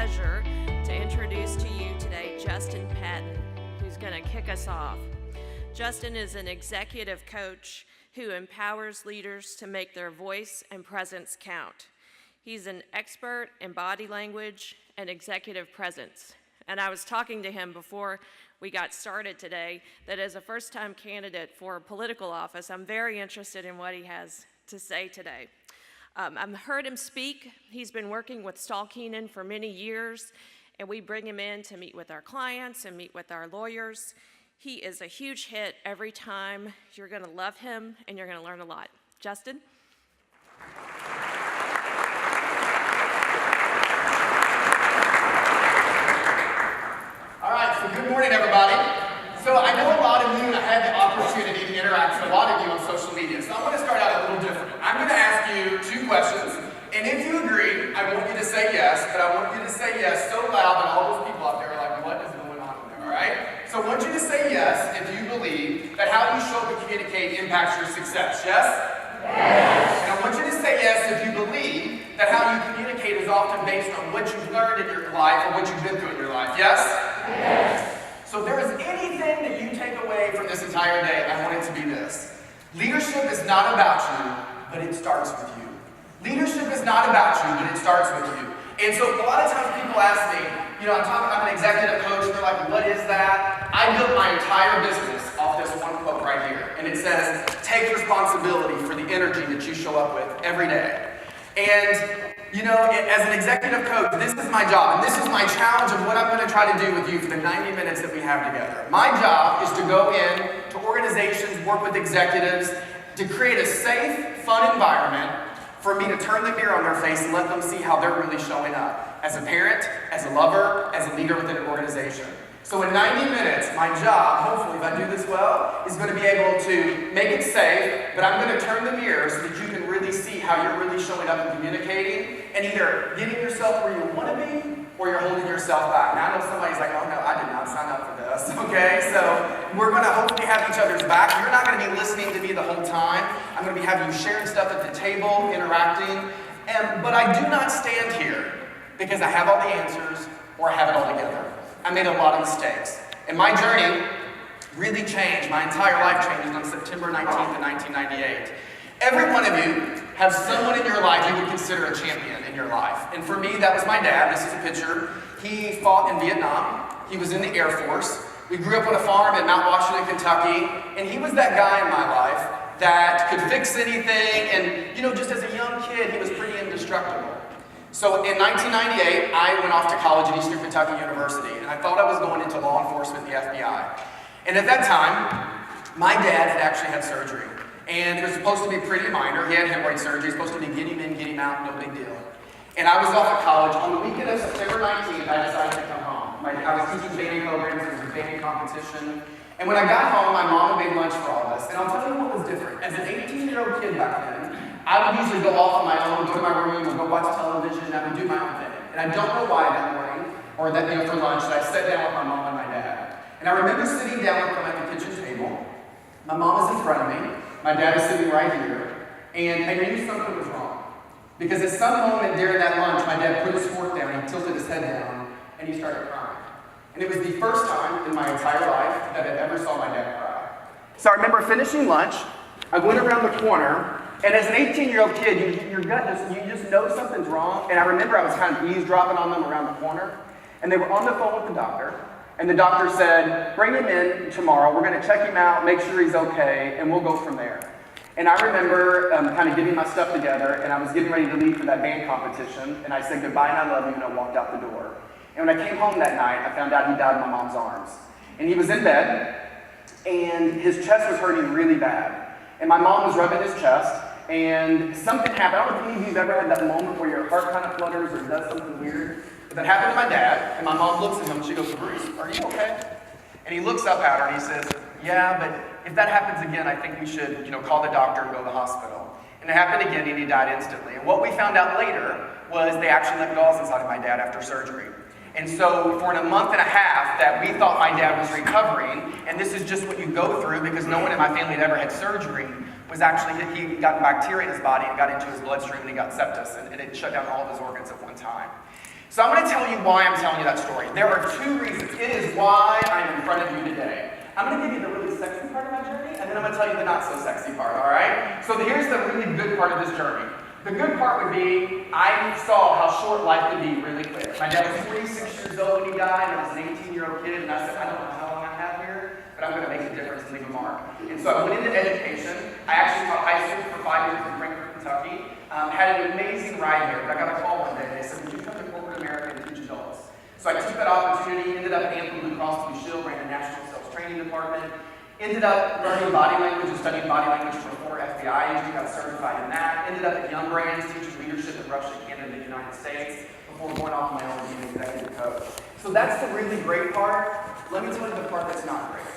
pleasure to introduce to you today Justin Patton, who's going to kick us off. Justin is an executive coach who empowers leaders to make their voice and presence count. He's an expert in body language and executive presence. And I was talking to him before we got started today that as a first-time candidate for political office, I'm very interested in what he has to say today. I've heard him speak. He's been working with Stahl Keenan for many years, and we bring him in to meet with our clients and meet with our lawyers. He is a huge hit every time. You're going to love him, and you're going to learn a lot. Justin? All right, so good morning, everybody. So I know a lot of you, and I had the opportunity to interact with a lot of you on social media, so I want to start out a little different. I'm going to ask you 2 questions, and if you agree, I want you to say yes, but I want you to say yes so loud that all those people out there are like, what is going on in there, all right? So I want you to say yes if you believe that how you show up and communicate impacts your success, yes? Yes. And I want you to say yes if you believe that how you communicate is often based on what you've learned in your life or what you've been through in your life, yes? Yes. So if there is anything that you take away from this entire day, I want it to be this. Leadership is not about you, but it starts with you. Leadership is not about you, but it starts with you. And so a lot of times people ask me, I'm an executive coach, and they're like, what is that? I built my entire business off this one quote right here. And it says, take responsibility for the energy that you show up with every day. And as an executive coach, this is my job, and this is my challenge of what I'm going to try to do with you for the 90 minutes that we have together. My job is to go in to organizations, work with executives, to create a safe, fun environment for me to turn the mirror on their face and let them see how they're really showing up as a parent, as a lover, as a leader within an organization. So in 90 minutes, my job, hopefully if I do this well, is going to be able to make it safe, but I'm going to turn the mirror so that you can really see how you're really showing up and communicating, and either getting yourself where you want to be, or you're holding yourself back. Now I know somebody's like, oh no, I did not sign up for this, okay? So we're going to hopefully have each other's back. You're not going to be listening to me the whole time. I'm going to be having you sharing stuff at the table, interacting, but I do not stand here because I have all the answers or I have it all together. I made a lot of mistakes. And my journey really changed. My entire life changed on September 19th of 1998. Every one of you has someone in your life you would consider a champion in your life. And for me, that was my dad. This is a picture. He fought in Vietnam. He was in the Air Force. We grew up on a farm in Mount Washington, Kentucky. And he was that guy in my life that could fix anything. And, just as a young kid, he was pretty indestructible. So in 1998, I went off to college at Eastern Kentucky University, and I thought I was going into law enforcement, the FBI. And at that time, my dad had actually had surgery, and it was supposed to be pretty minor. He had hemorrhoid surgery. It was supposed to be get him in, get him out, no big deal. And I was off at college. On the weekend of September 19th, I decided to come home. I was teaching band programs, there was a band competition, and when I got home, my mom had made lunch for all of us. And I'll tell you what was different. As an 18-year-old kid back then, I would usually go off on my own, go to my room, or go watch television, and I would do my own thing. And I don't know why that morning, or that for lunch, that I sat down with my mom and my dad. And I remember sitting down with them at the kitchen table. My mom was in front of me. My dad was sitting right here. And I knew something was wrong. Because at some moment during that lunch, my dad put his fork down, he tilted his head down, and he started crying. And it was the first time in my entire life that I ever saw my dad cry. So I remember finishing lunch. I went around the corner. And as an 18-year-old kid, your gut you just know something's wrong. And I remember I was kind of eavesdropping on them around the corner. And they were on the phone with the doctor. And the doctor said, bring him in tomorrow. We're going to check him out, make sure he's okay, and we'll go from there. And I remember kind of getting my stuff together, and I was getting ready to leave for that band competition. And I said goodbye and I love you, and I walked out the door. And when I came home that night, I found out he died in my mom's arms. And he was in bed, and his chest was hurting really bad. And my mom was rubbing his chest. And something happened. I don't know if any of you have ever had that moment where your heart kind of flutters or does something weird. But that happened to my dad, and my mom looks at him and she goes, Bruce, are you okay? And he looks up at her and he says, yeah, but if that happens again, I think we should, call the doctor and go to the hospital. And it happened again, and he died instantly. And what we found out later was they actually let gauze inside of my dad after surgery. And so for a month and a half that we thought my dad was recovering, and this is just what you go through because no one in my family had ever had surgery, was actually he got bacteria in his body and got into his bloodstream and he got sepsis, and it shut down all of his organs at one time. So I'm going to tell you why I'm telling you that story. There are two reasons. It is why I'm in front of you today. I'm going to give you the really sexy part of my journey, and then I'm going to tell you the not so sexy part, all right? So here's the really good part of this journey. The good part would be, I saw how short life could be really quick. My dad was 46 years old when he died, and I was an 18-year-old kid, and I said, I don't know how long I have here, but I'm going to make a difference and leave a mark. And so I went into education. I actually taught high school for 5 years in Frankfort, Kentucky. Had an amazing ride here, but I got a call one day, and they said, would you come to corporate America and teach adults? So I took that opportunity, ended up at Anthem Blue Cross Blue Shield, ran the National Sales Training Department, ended up learning body language and studying body language before FBI agent, got certified in that, ended up at Young Brands, teaching leadership in Russia, Canada, and the United States, before going off my own and being an executive coach. So that's the really great part. Let me tell you the part that's not great.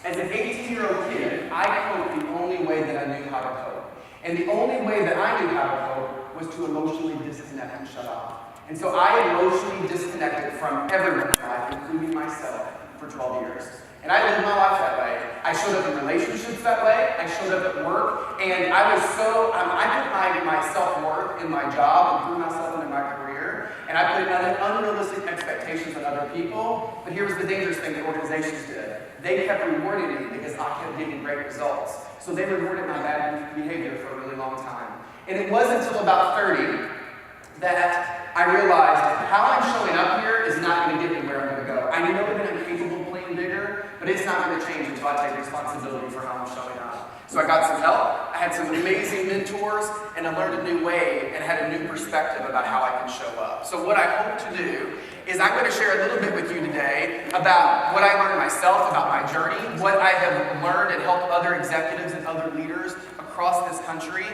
As an 18-year-old kid, I coped the only way that I knew how to cope. And the only way that I knew how to cope was to emotionally disconnect and shut off. And so I emotionally disconnected from everyone's life, including myself, for 12 years. And I lived my life that way. I showed up in relationships that way. I showed up at work. And I was so, I put my self-worth in my job and threw myself into my career. And I put unrealistic expectations on other people. But here was the dangerous thing that organizations did. They kept rewarding me because I kept getting great results. So they rewarded my bad behavior for a really long time. And it wasn't until about 30 that I realized how I'm showing up here is not going to get me where I'm going to go. I know that I'm capable of playing bigger, but it's not going to change until I take responsibility for how I'm showing up. So I got some help, I had some amazing mentors, and I learned a new way and had a new perspective about how I can show up. So what I hope to do is I'm going to share a little bit with you today about what I learned myself, about my journey, what I have learned and helped other executives and other leaders across this country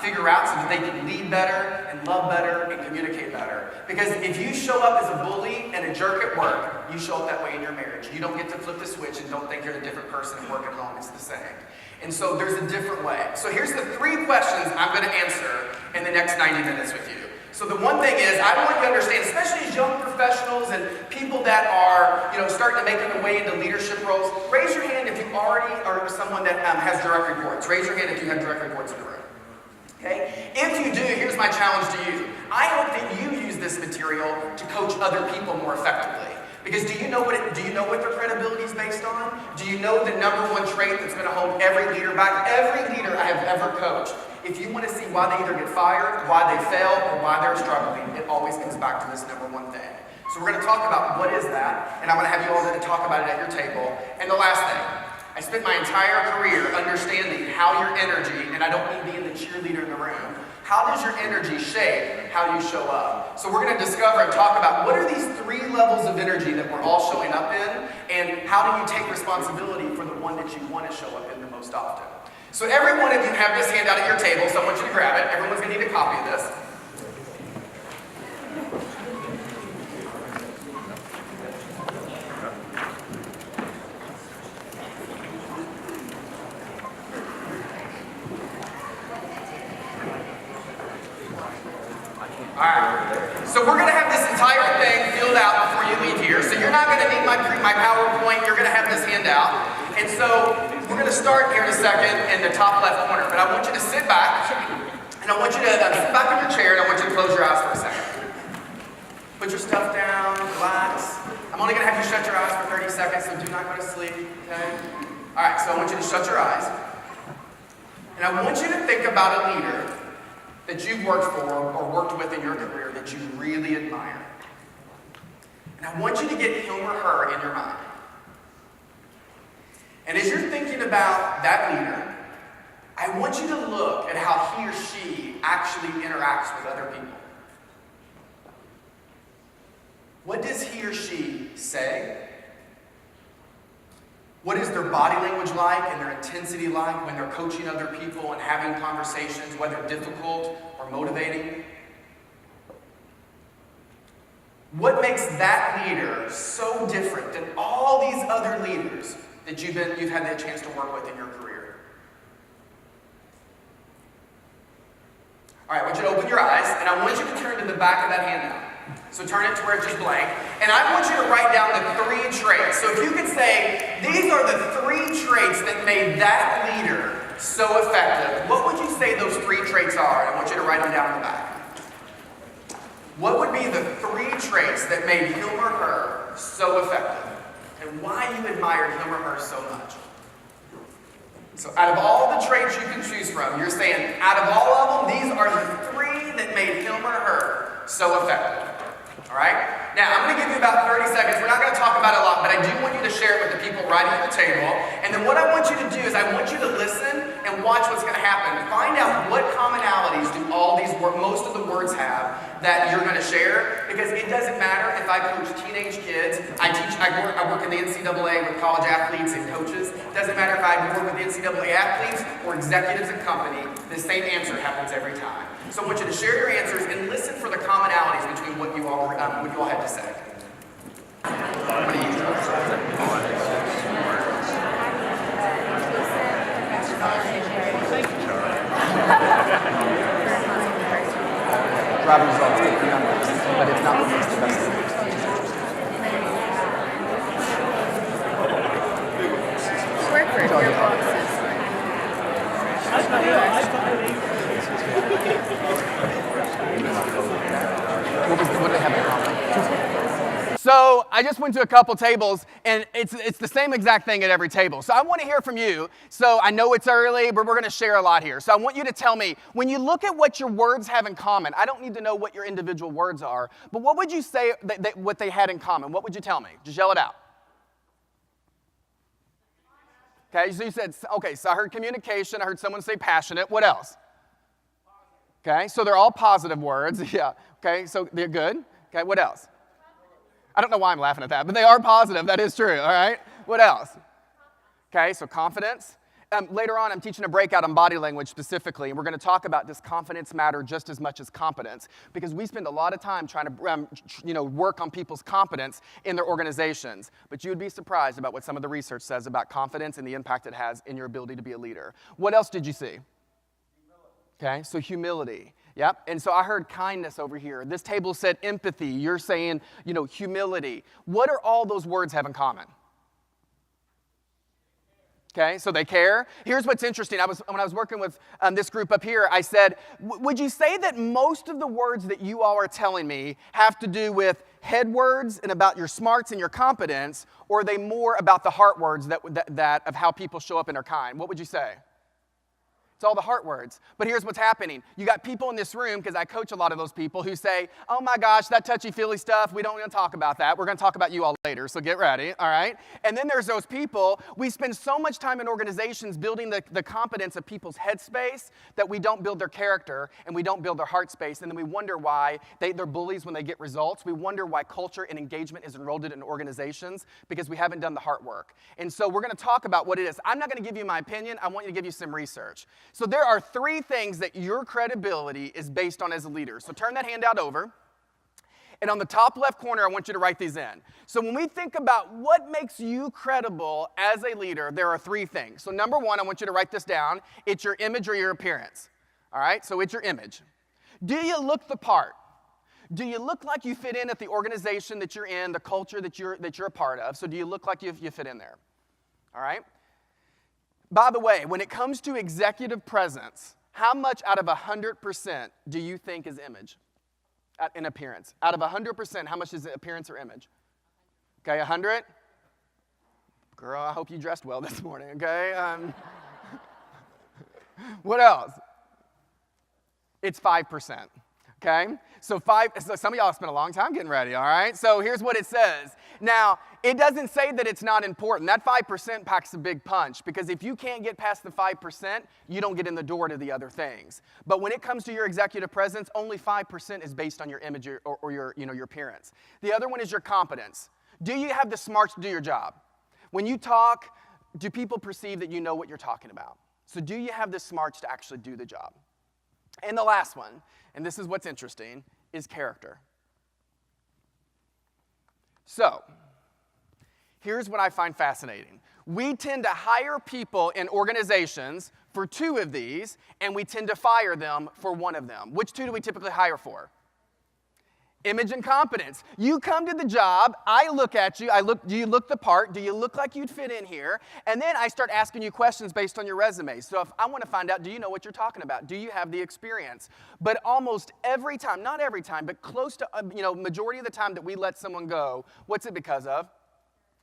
figure out so that they can lead better and love better and communicate better. Because if you show up as a bully and a jerk at work, you show up that way in your marriage. You don't get to flip the switch and don't think you're a different person and work at home. It's the same. And so there's a different way. So here's the 3 questions I'm going to answer in the next 90 minutes with you. So the one thing is, I want you to understand, especially as young professionals and people that are, starting to make their way into leadership roles, raise your hand if you already are someone that has direct reports. Raise your hand if you have direct reports in the room. Okay? If you do, here's my challenge to you. I hope that you use this material to coach other people more effectively. Because do you know what their credibility is based on? Do you know the #1 trait that's going to hold every leader back? Every leader I have ever coached, if you want to see why they either get fired, why they fail, or why they're struggling, it always comes back to this #1 thing. So we're going to talk about what is that, and I'm going to have you all talk about it at your table. And the last thing, I spent my entire career understanding how your energy, and I don't mean being the cheerleader in the room, how does your energy shape how you show up? So we're going to discover and talk about what are these 3 levels of energy that we're all showing up in, and how do you take responsibility for the one that you want to show up in the most often. So every one of you have this handout at your table, so I want you to grab it. Everyone's going to need a copy of this. Alright, so we're going to have this entire thing filled out before you leave here. So you're not going to need my PowerPoint, you're going to have this handout. And so we're going to start here in a second in the top left corner. But I want you to sit back, and I want you to sit back in your chair, and I want you to close your eyes for a second. Put your stuff down, relax. I'm only going to have you shut your eyes for 30 seconds, so do not go to sleep, okay? Alright, so I want you to shut your eyes. And I want you to think about a leader that you've worked for or worked with in your career that you really admire. And I want you to get him or her in your mind. And as you're thinking about that leader, I want you to look at how he or she actually interacts with other people. What does he or she say? What is their body language like and their intensity like when they're coaching other people and having conversations, whether difficult or motivating? What makes that leader so different than all these other leaders that you've had the chance to work with in your career? All right, I want you to open your eyes, and I want you to turn to the back of that handout. So turn it to where it's just blank. And I want you to write down the 3 traits. So if you could say, these are the 3 traits that made that leader so effective, what would you say those 3 traits are? I want you to write them down in the back. what would be the 3 traits that made him or her so effective? And why you admired him or her so much? So out of all the traits you can choose from, you're saying, out of all of them, these are the 3 that made him or her so effective. All right? Now, I'm going to give you about 30 seconds. We're not going to talk about it a lot, but I do want you to share it with the people right at the table. And then what I want you to do is I want you to listen and watch what's going to happen. Find out what commonalities do all these most of the words have that you're going to share. Because it doesn't matter if I coach teenage kids. I work in the NCAA with college athletes and coaches. It doesn't matter if I work with the NCAA athletes or executives and company. The same answer happens every time. So I want you to share your answers and listen for the commonalities between what you all had to say. What do you do? Driving results get the numbers, but it's not what makes the best of it. Work for your bosses. What do they have in common? So I just went to a couple tables, and it's the same exact thing at every table. So I want to hear from you. So I know it's early, but we're going to share a lot here. So I want you to tell me, when you look at what your words have in common, I don't need to know what your individual words are, but what would you say what they had in common? What would you tell me? Just yell it out. Okay, so you said, okay, so I heard communication. I heard someone say passionate. What else? Okay, so they're all positive words. Yeah, okay, so they're good. Okay, what else? I don't know why I'm laughing at that, but they are positive. That is true, all right? What else? Okay, so confidence. Later on, I'm teaching a breakout on body language specifically, and we're going to talk about does confidence matter just as much as competence, because we spend a lot of time trying to work on people's competence in their organizations. But you would be surprised about what some of the research says about confidence and the impact it has in your ability to be a leader. What else did you see? Okay, so humility. Yep, and so I heard kindness over here. This table said empathy. You're saying, humility. What do all those words have in common? Okay, so they care. Here's what's interesting. When I was working with this group up here, I said, would you say that most of the words that you all are telling me have to do with head words and about your smarts and your competence, or are they more about the heart words that of how people show up and are kind? What would you say? It's all the heart words. But here's what's happening. You got people in this room, because I coach a lot of those people, who say, oh my gosh, that touchy-feely stuff, we don't want to talk about that. We're going to talk about you all later, so get ready, all right? And then there's those people, we spend so much time in organizations building the competence of people's headspace that we don't build their character and we don't build their heart space, and then we wonder why they're bullies when they get results. We wonder why culture and engagement is eroded in organizations, because we haven't done the heart work. And so we're going to talk about what it is. I'm not going to give you my opinion. I want you to give you some research. So there are 3 things that your credibility is based on as a leader. So turn that handout over. And on the top left corner, I want you to write these in. So when we think about what makes you credible as a leader, there are 3 things. So number 1, I want you to write this down. It's your image or your appearance. All right? So it's your image. Do you look the part? Do you look like you fit in at the organization that you're in, the culture that you're a part of? So do you look like you fit in there? All right? By the way, when it comes to executive presence, how much out of 100% do you think is image in appearance? Out of 100%, how much is it appearance or image? Okay, 100? Girl, I hope you dressed well this morning, okay? What else? It's 5%. Okay? So some of y'all spent a long time getting ready, all right? So here's what it says. Now, it doesn't say that it's not important. That 5% packs a big punch, because if you can't get past the 5%, you don't get in the door to the other things. But when it comes to your executive presence, only 5% is based on your image or your appearance. The other one is your competence. Do you have the smarts to do your job? When you talk, do people perceive that you know what you're talking about? So do you have the smarts to actually do the job? And the last one, and this is what's interesting, is character. So, here's what I find fascinating. We tend to hire people in organizations for 2 of these, and we tend to fire them for 1 of them. Which 2 do we typically hire for? Image and competence. You come to the job, I look at you, do you look the part? Do you look like you'd fit in here? And then I start asking you questions based on your resume. So if I want to find out, do you know what you're talking about? Do you have the experience? But almost every time, not every time, but close to, majority of the time that we let someone go, what's it because of?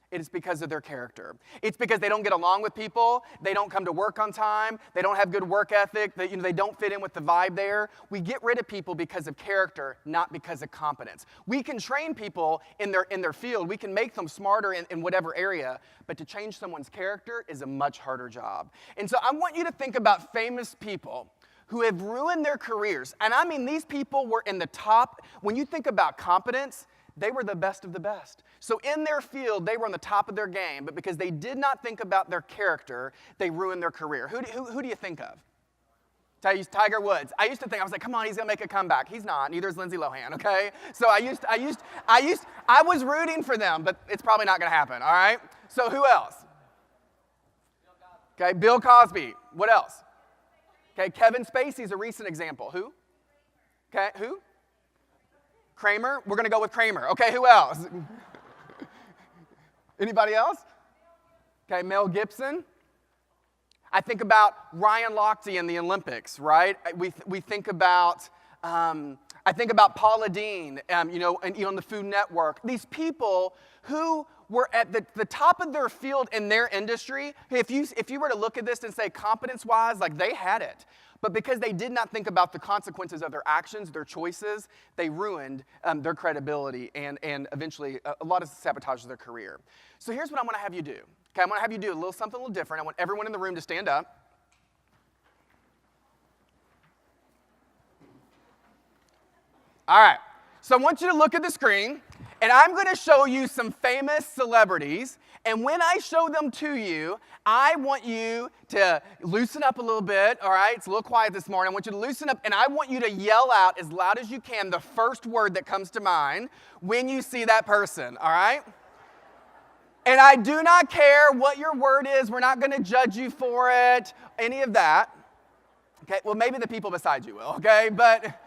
It is because of their character. It's because they don't get along with people, they don't come to work on time, they don't have good work ethic, they don't fit in with the vibe there. We get rid of people because of character, not because of competence. We can train people in their field, we can make them smarter in whatever area, but to change someone's character is a much harder job. And so I want you to think about famous people who have ruined their careers. And I mean, these people were in the top. When you think about competence, they were the best of the best. So in their field, they were on the top of their game, but because they did not think about their character, they ruined their career. Who do you think of? Tiger Woods. I used to think, I was like, come on, he's gonna make a comeback. He's not, neither is Lindsay Lohan, okay? So I was rooting for them, but it's probably not gonna happen, all right? So who else? Okay, Bill Cosby. What else? Okay, Kevin Spacey's a recent example. Who? Okay, who? Kramer? We're going to go with Kramer. Okay, who else? Anybody else? Okay, Mel Gibson. I think about Ryan Lochte in the Olympics, right? We think about, I think about Paula Deen, and on the Food Network. These people who were at the top of their field in their industry. If you were to look at this and say competence-wise, like they had it. But because they did not think about the consequences of their actions, their choices, they ruined their credibility and eventually a lot of sabotage of their career. So here's what I want to have you do. Okay, I'm going to have you do something a little different. I want everyone in the room to stand up. All right, so I want you to look at the screen, and I'm going to show you some famous celebrities, and when I show them to you, I want you to loosen up a little bit, all right? It's a little quiet this morning. I want you to loosen up, and I want you to yell out as loud as you can the first word that comes to mind when you see that person, all right? And I do not care what your word is. We're not going to judge you for it, any of that. Okay, well, maybe the people beside you will, okay? But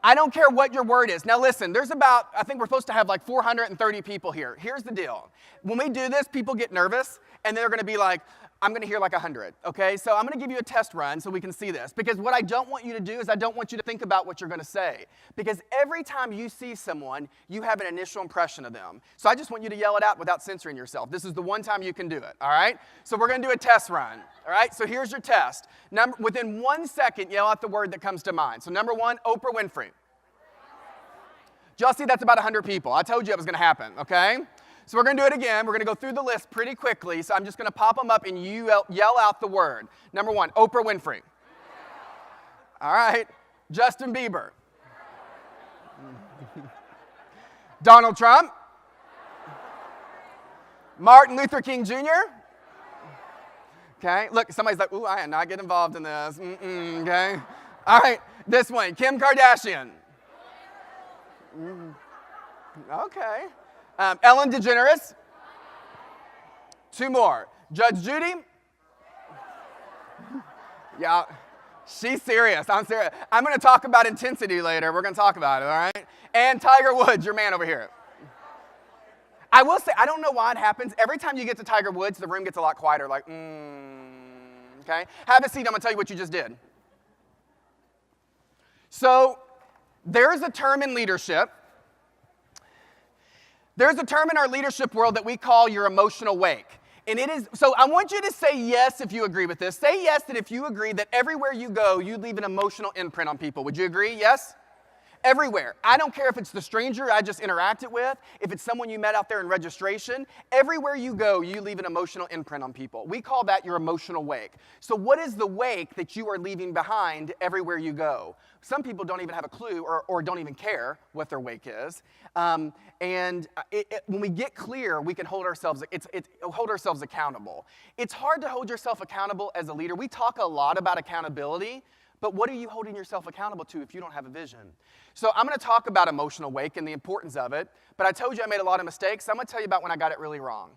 I don't care what your word is. Now listen, I think we're supposed to have like 430 people here. Here's the deal. When we do this, people get nervous, and they're going to be like, I'm going to hear like 100, okay? So I'm going to give you a test run so we can see this. Because what I don't want you to do is I don't want you to think about what you're going to say. Because every time you see someone, you have an initial impression of them. So I just want you to yell it out without censoring yourself. This is the one time you can do it, all right? So we're going to do a test run, all right? So here's your test. Within 1 second, yell out the word that comes to mind. So number one, Oprah Winfrey. Did y'all see that's about 100 people? I told you it was going to happen, okay? So we're going to do it again. We're going to go through the list pretty quickly. So I'm just going to pop them up and you yell out the word. Number one, Oprah Winfrey. All right. Justin Bieber. Donald Trump. Martin Luther King Jr. Okay. Look, somebody's like, ooh, I am not getting involved in this. Okay. All right. This one, Kim Kardashian. Okay. Ellen DeGeneres. Two more. Judge Judy. Yeah, she's serious. I'm serious. I'm going to talk about intensity later. We're going to talk about it, all right? And Tiger Woods, your man over here. I will say, I don't know why it happens. Every time you get to Tiger Woods, the room gets a lot quieter, like, okay? Have a seat. I'm going to tell you what you just did. So there's a term in leadership. There's a term in our leadership world that we call your emotional wake. And it is, so I want you to say yes if you agree with this. Say yes that if you agree that everywhere you go, you leave an emotional imprint on people. Would you agree? Yes? Everywhere. I don't care if it's the stranger I just interacted with, if it's someone you met out there in registration. Everywhere you go, you leave an emotional imprint on people. We call that your emotional wake. So what is the wake that you are leaving behind everywhere you go? Some people don't even have a clue or don't even care what their wake is. When we get clear, we can hold ourselves accountable. It's hard to hold yourself accountable as a leader. We talk a lot about accountability, but what are you holding yourself accountable to if you don't have a vision? So I'm going to talk about emotional wake and the importance of it, but I told you I made a lot of mistakes. So I'm going to tell you about when I got it really wrong.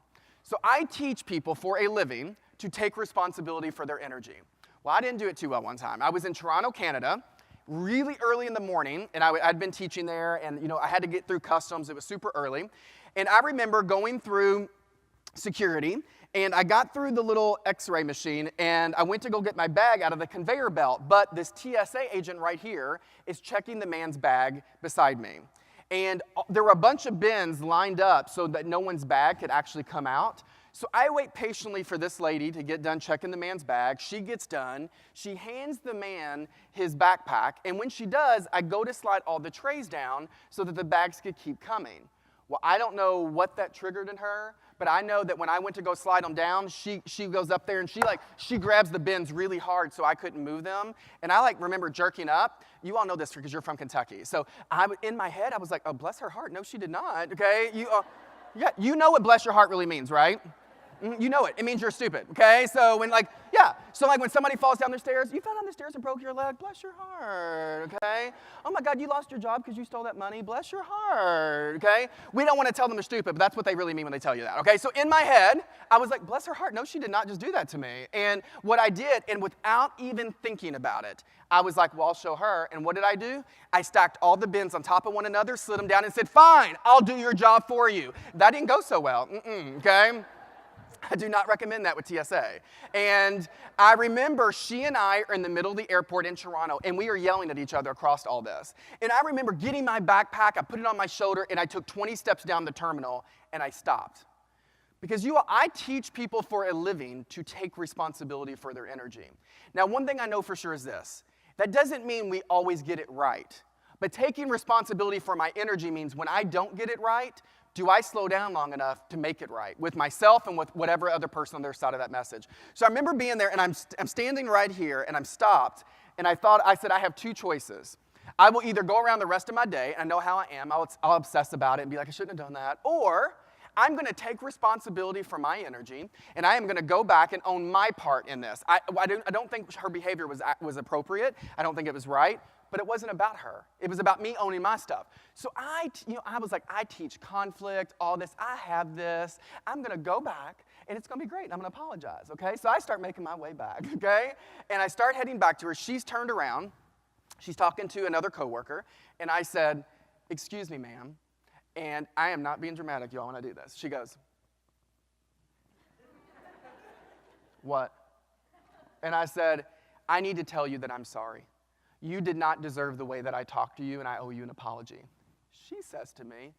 So I teach people for a living to take responsibility for their energy. Well, I didn't do it too well one time. I was in Toronto, Canada, really early in the morning, and I'd been teaching there, and I had to get through customs. It was super early. And I remember going through security, and I got through the little x-ray machine, and I went to go get my bag out of the conveyor belt, but this TSA agent right here is checking the man's bag beside me. And there were a bunch of bins lined up so that no one's bag could actually come out. So I wait patiently for this lady to get done checking the man's bag. She gets done. She hands the man his backpack, and when she does, I go to slide all the trays down so that the bags could keep coming. Well, I don't know what that triggered in her, but I know that when I went to go slide them down, she goes up there and she grabs the bins really hard so I couldn't move them. And I remember jerking up. You all know this because you're from Kentucky. So in my head, I was like, oh, bless her heart. No, she did not, okay? You know what bless your heart really means, right? You know it. It means you're stupid, okay? So when when somebody falls down the stairs, you fell down the stairs and broke your leg, bless your heart, okay? Oh my God, you lost your job because you stole that money, bless your heart, okay? We don't want to tell them they're stupid, but that's what they really mean when they tell you that, okay? So in my head, I was like, bless her heart, no, she did not just do that to me. And what I did, and without even thinking about it, I was like, well, I'll show her. And what did I do? I stacked all the bins on top of one another, slid them down, and said, fine, I'll do your job for you. That didn't go so well, okay? I do not recommend that with TSA. And I remember she and I are in the middle of the airport in Toronto, and we are yelling at each other across all this. And I remember getting my backpack, I put it on my shoulder, and I took 20 steps down the terminal, and I stopped. Because I teach people for a living to take responsibility for their energy. Now, one thing I know for sure is this. That doesn't mean we always get it right. But taking responsibility for my energy means when I don't get it right, do I slow down long enough to make it right with myself and with whatever other person on their side of that message? So I remember being there, and I'm standing right here, and I'm stopped, and I said, I have two choices. I will either go around the rest of my day, and I know how I am, I'll obsess about it and be like, I shouldn't have done that, or I'm going to take responsibility for my energy, and I am going to go back and own my part in this. I don't think her behavior was appropriate. I don't think it was right. But it wasn't about her. It was about me owning my stuff. So I was like, I teach conflict, all this. I have this. I'm going to go back, and it's going to be great. I'm going to apologize, okay? So I start making my way back, okay? And I start heading back to her. She's turned around. She's talking to another coworker. And I said, excuse me, ma'am. And I am not being dramatic, y'all, when I do this. She goes, what? And I said, I need to tell you that I'm sorry. You did not deserve the way that I talked to you, and I owe you an apology. She says to me,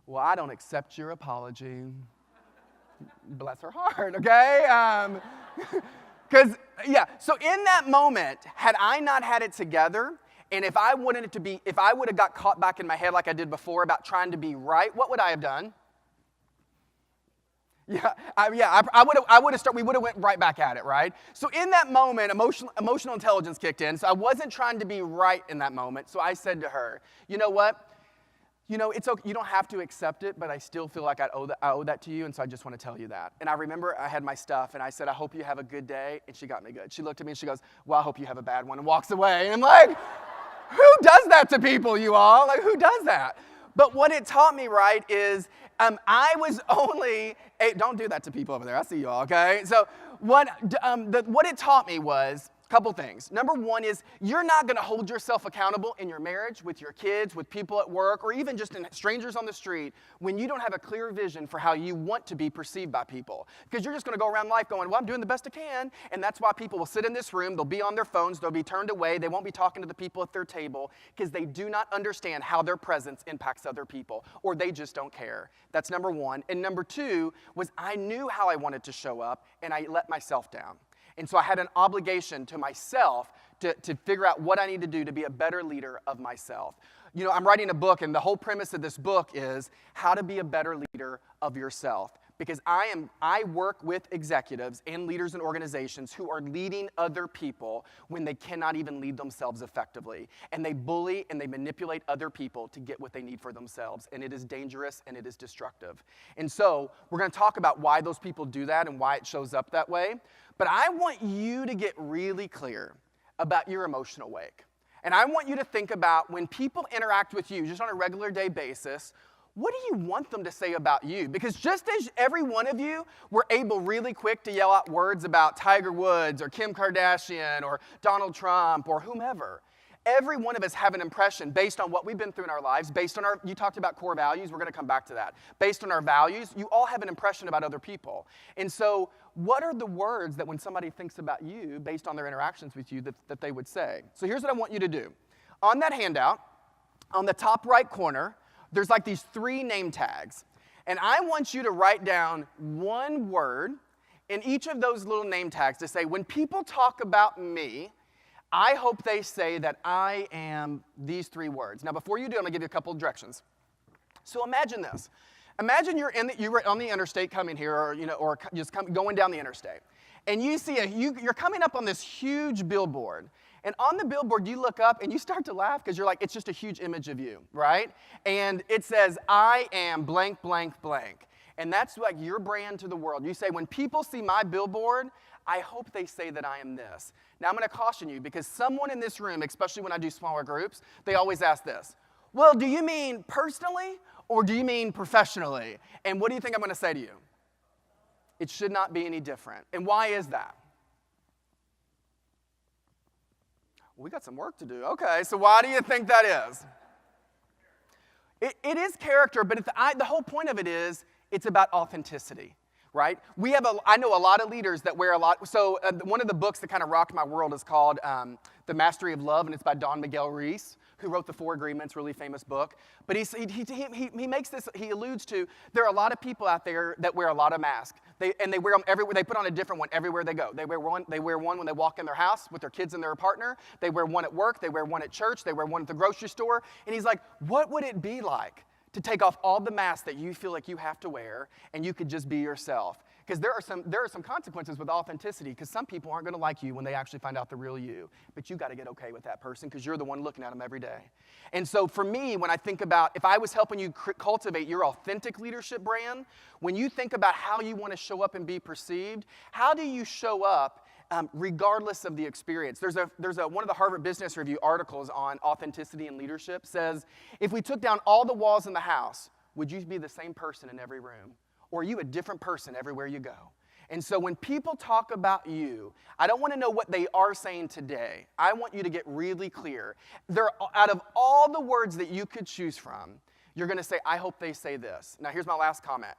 well, I don't accept your apology. Bless her heart, okay? So in that moment, had I not had it together, and if I would have got caught back in my head like I did before about trying to be right, what would I have done? We would have went right back at it, right? So in that moment, emotional intelligence kicked in. So I wasn't trying to be right in that moment. So I said to her, you know what? It's okay. You don't have to accept it, but I still feel like I owe that to you, and so I just want to tell you that. And I remember I had my stuff, and I said, I hope you have a good day, and she got me good. She looked at me, and she goes, well, I hope you have a bad one, and walks away. And I'm like, who does that to people, you all? Like, who does that? But what it taught me, right, is I was only, don't do that to people over there. I see you all, okay? So what it taught me was a couple things. Number one is you're not going to hold yourself accountable in your marriage, with your kids, with people at work, or even just in strangers on the street when you don't have a clear vision for how you want to be perceived by people. Because you're just going to go around life going, well, I'm doing the best I can, and that's why people will sit in this room, they'll be on their phones, they'll be turned away, they won't be talking to the people at their table because they do not understand how their presence impacts other people, or they just don't care. That's number one. And number two was I knew how I wanted to show up, and I let myself down. And so I had an obligation to myself to figure out what I need to do to be a better leader of myself. I'm writing a book, and the whole premise of this book is how to be a better leader of yourself. Because I work with executives and leaders in organizations who are leading other people when they cannot even lead themselves effectively. And they bully and they manipulate other people to get what they need for themselves. And it is dangerous and it is destructive. And so we're going to talk about why those people do that and why it shows up that way. But I want you to get really clear about your emotional wake. And I want you to think about when people interact with you just on a regular day basis, what do you want them to say about you? Because just as every one of you were able really quick to yell out words about Tiger Woods or Kim Kardashian or Donald Trump or whomever, Every one of us have an impression based on what we've been through in our lives, based on you talked about core values, we're going to come back to that. Based on our values, you all have an impression about other people. And so what are the words that when somebody thinks about you, based on their interactions with you, that they would say? So here's what I want you to do. On that handout, on the top right corner, there's like these 3 name tags. And I want you to write down one word in each of those little name tags to say, when people talk about me, I hope they say that I am these 3 words. Now, before you do, I'm going to give you a couple of directions. So imagine this. Imagine you're on the interstate coming here, or just going down the interstate, and you see you're coming up on this huge billboard. And on the billboard, you look up and you start to laugh because you're like, it's just a huge image of you, right? And it says, I am blank, blank, blank. And that's like your brand to the world. You say, when people see my billboard, I hope they say that I am this. Now, I'm going to caution you because someone in this room, especially when I do smaller groups, they always ask this. Well, do you mean personally or do you mean professionally? And what do you think I'm going to say to you? It should not be any different. And why is that? We got some work to do. Okay, so why do you think that is? It is character, but the whole point of it is it's about authenticity. Right? I know a lot of leaders that wear a lot. So one of the books that kind of rocked my world is called The Mastery of Love, and it's by Don Miguel Ruiz, who wrote The 4 Agreements, really famous book. But he makes this, he alludes to, there are a lot of people out there that wear a lot of masks. They wear them everywhere. They put on a different one everywhere they go. They wear one when they walk in their house with their kids and their partner. They wear one at work. They wear one at church. They wear one at the grocery store. And he's like, what would it be like to take off all the masks that you feel like you have to wear, and you could just be yourself? Because there are some consequences with authenticity, because some people aren't going to like you when they actually find out the real you. But you got to get okay with that person because you're the one looking at them every day. And so for me, when I think about, if I was helping you cultivate your authentic leadership brand, when you think about how you want to show up and be perceived, how do you show up regardless of the experience? There's one of the Harvard Business Review articles on authenticity and leadership says, if we took down all the walls in the house, would you be the same person in every room? Or are you a different person everywhere you go? And so when people talk about you, I don't want to know what they are saying today. I want you to get really clear. Out of all the words that you could choose from, you're going to say, I hope they say this. Now, here's my last comment.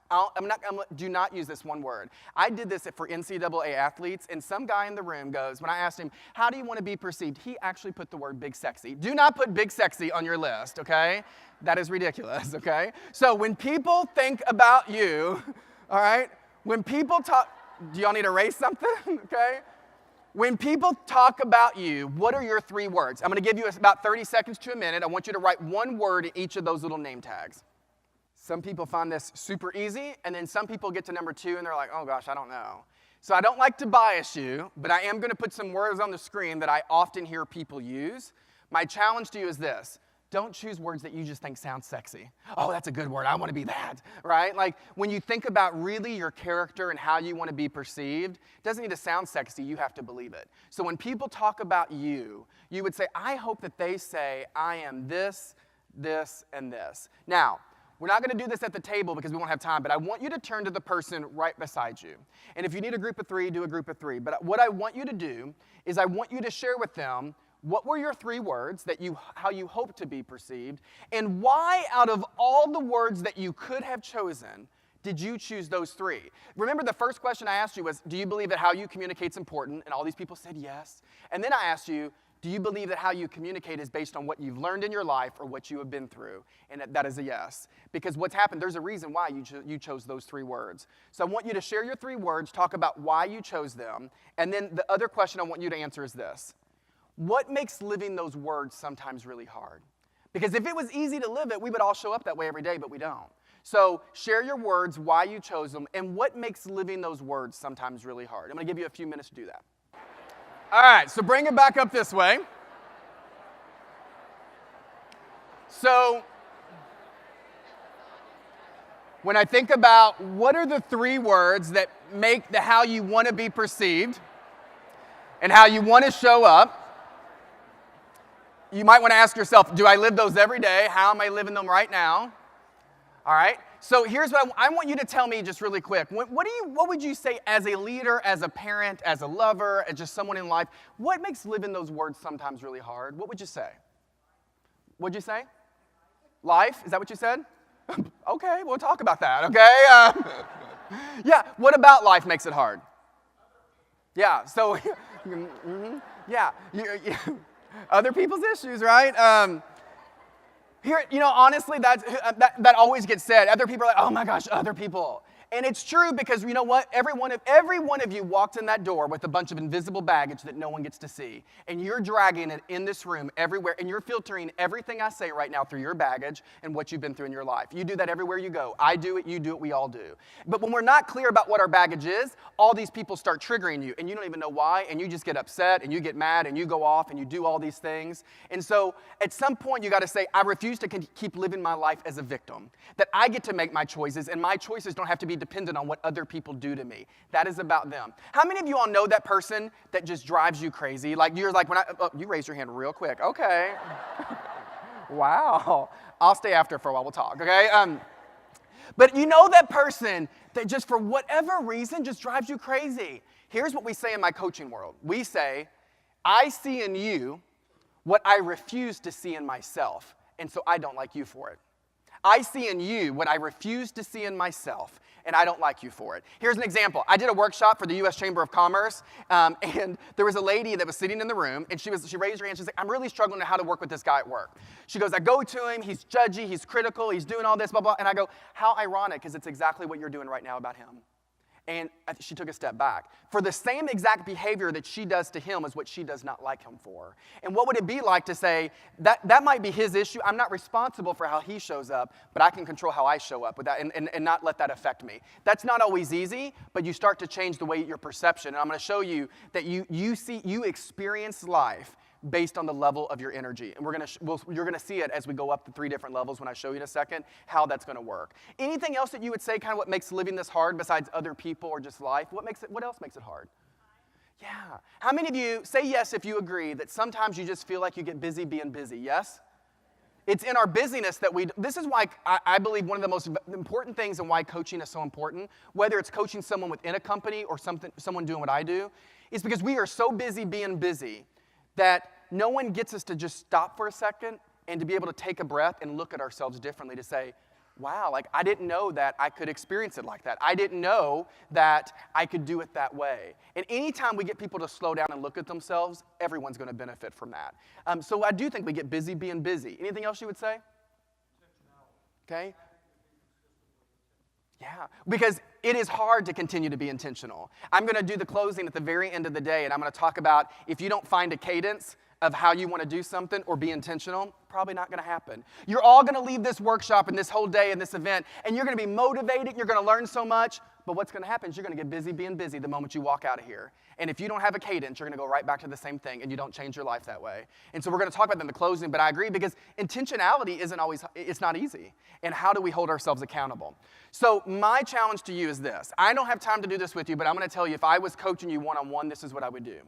Do not use this one word. I did this for NCAA athletes, and some guy in the room goes, when I asked him, how do you want to be perceived? He actually put the word big sexy. Do not put big sexy on your list, okay? That is ridiculous, okay? So when people think about you, all right, when people talk, do y'all need to erase something, okay? When people talk about you, what are your 3 words? I'm going to give you about 30 seconds to a minute. I want you to write one word in each of those little name tags. Some people find this super easy, and then some people get to number 2, and they're like, oh gosh, I don't know. So I don't like to bias you, but I am going to put some words on the screen that I often hear people use. My challenge to you is this. Don't choose words that you just think sound sexy. Oh, that's a good word. I want to be that, right? Like when you think about really your character and how you want to be perceived, it doesn't need to sound sexy. You have to believe it. So when people talk about you, you would say, I hope that they say, I am this, this, and this. Now, we're not going to do this at the table because we won't have time, but I want you to turn to the person right beside you. And if you need a group of 3, do a group of 3. But what I want you to do is I want you to share with them what were your 3 words how you hope to be perceived, and why out of all the words that you could have chosen, did you choose those 3? Remember the first question I asked you was, do you believe that how you communicate is important? And all these people said yes. And then I asked you, do you believe that how you communicate is based on what you've learned in your life or what you have been through? And that is a yes. Because what's happened, there's a reason why you chose those 3 words. So I want you to share your 3 words, talk about why you chose them, and then the other question I want you to answer is this. What makes living those words sometimes really hard? Because if it was easy to live it, we would all show up that way every day, but we don't. So share your words, why you chose them, and what makes living those words sometimes really hard. I'm going to give you a few minutes to do that. All right, so bring it back up this way. So when I think about what are the 3 words that make how you want to be perceived and how you want to show up, you might want to ask yourself, do I live those every day? How am I living them right now? All right? So here's what I want you to tell me just really quick. What would you say as a leader, as a parent, as a lover, as just someone in life? What makes living those words sometimes really hard? What would you say? What'd you say? Life? Is that what you said? Okay, we'll talk about that, okay? Yeah, what about life makes it hard? Yeah, so, yeah, other people's issues, right? Here, honestly, that always gets said. Other people are like, oh my gosh, other people. And it's true because you know what? Every one of you walked in that door with a bunch of invisible baggage that no one gets to see. And you're dragging it in this room everywhere. And you're filtering everything I say right now through your baggage and what you've been through in your life. You do that everywhere you go. I do it, you do it, we all do. But when we're not clear about what our baggage is, all these people start triggering you. And you don't even know why. And you just get upset and you get mad and you go off and you do all these things. And so at some point you got to say, I refuse to keep living my life as a victim. That I get to make my choices and my choices don't have to be dependent on what other people do to me. That is about them. How many of you all know that person that just drives you crazy? Like you're like, you raised your hand real quick. Okay. Wow. I'll stay after for a while. We'll talk, okay? But you know that person that just for whatever reason just drives you crazy. Here's what we say in my coaching world. We say, I see in you what I refuse to see in myself, and so I don't like you for it. I see in you what I refuse to see in myself, and I don't like you for it. Here's an example. I did a workshop for the U.S. Chamber of Commerce, and there was a lady that was sitting in the room, and she raised her hand. She's like, I'm really struggling to how to work with this guy at work. She goes, I go to him. He's judgy. He's critical. He's doing all this, blah, blah. And I go, how ironic, because it's exactly what you're doing right now about him. And she took a step back. For the same exact behavior that she does to him is what she does not like him for. And what would it be like to say, that might be his issue. I'm not responsible for how he shows up, but I can control how I show up with that and not let that affect me. That's not always easy, but you start to change the way your perception. And I'm going to show you that you experience life based on the level of your energy. And you're going to see it as we go up the 3 different levels when I show you in a second how that's going to work. Anything else that you would say kind of what makes living this hard besides other people or just life? What else makes it hard? Yeah. How many of you, say yes if you agree that sometimes you just feel like you get busy being busy, yes? It's in our busyness that this is why I believe one of the most important things and why coaching is so important, whether it's coaching someone within a company or someone doing what I do, is because we are so busy being busy that no one gets us to just stop for a second and to be able to take a breath and look at ourselves differently to say, wow, like I didn't know that I could experience it like that. I didn't know that I could do it that way. And anytime we get people to slow down and look at themselves, everyone's going to benefit from that. So I do think we get busy being busy. Anything else you would say? Okay. Yeah, because it is hard to continue to be intentional. I'm going to do the closing at the very end of the day, and I'm going to talk about if you don't find a cadence of how you want to do something or be intentional, probably not going to happen. You're all going to leave this workshop and this whole day and this event, and you're going to be motivated, you're going to learn so much, but what's going to happen is you're going to get busy being busy the moment you walk out of here. And if you don't have a cadence, you're going to go right back to the same thing, and you don't change your life that way. And so we're going to talk about that in the closing, but I agree because intentionality it's not easy. And how do we hold ourselves accountable? So my challenge to you is this. I don't have time to do this with you, but I'm going to tell you, if I was coaching you one-on-one, this is what I would do.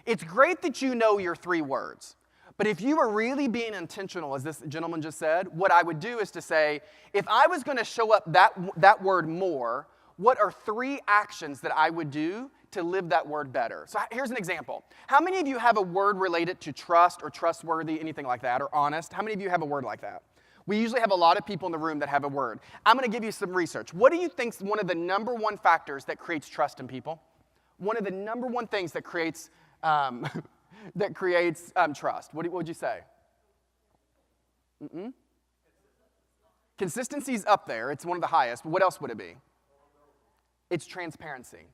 It's great that you know your 3 words, but if you were really being intentional, as this gentleman just said, what I would do is to say, if I was going to show up that word more, what are 3 actions that I would do to live that word better? So here's an example. How many of you have a word related to trust or trustworthy, anything like that, or honest? How many of you have a word like that? We usually have a lot of people in the room that have a word. I'm going to give you some research. What do you think is one of the number 1 factors that creates trust in people? One of the number 1 things that creates trust. What would you say? Consistency's up there. It's one of the highest. But what else would it be? It's transparency.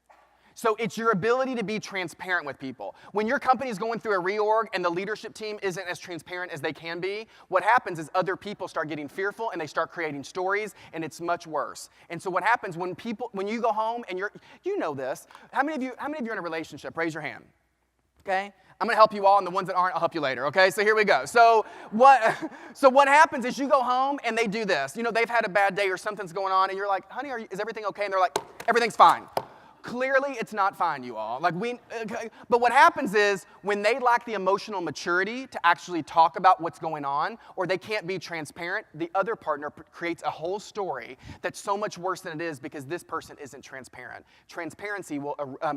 So it's your ability to be transparent with people. When your company is going through a reorg and the leadership team isn't as transparent as they can be, what happens is other people start getting fearful and they start creating stories, and it's much worse. And so what happens when you go home and you know this, how many of you are in a relationship? Raise your hand. Okay? I'm going to help you all, and the ones that aren't, I'll help you later. Okay? So here we go. So what happens is you go home and they do this. You know, they've had a bad day or something's going on, and you're like, honey, is everything okay? And they're like, everything's fine. Clearly, it's not fine, you all. But what happens is when they lack the emotional maturity to actually talk about what's going on, or they can't be transparent, the other partner creates a whole story that's so much worse than it is because this person isn't transparent. Transparency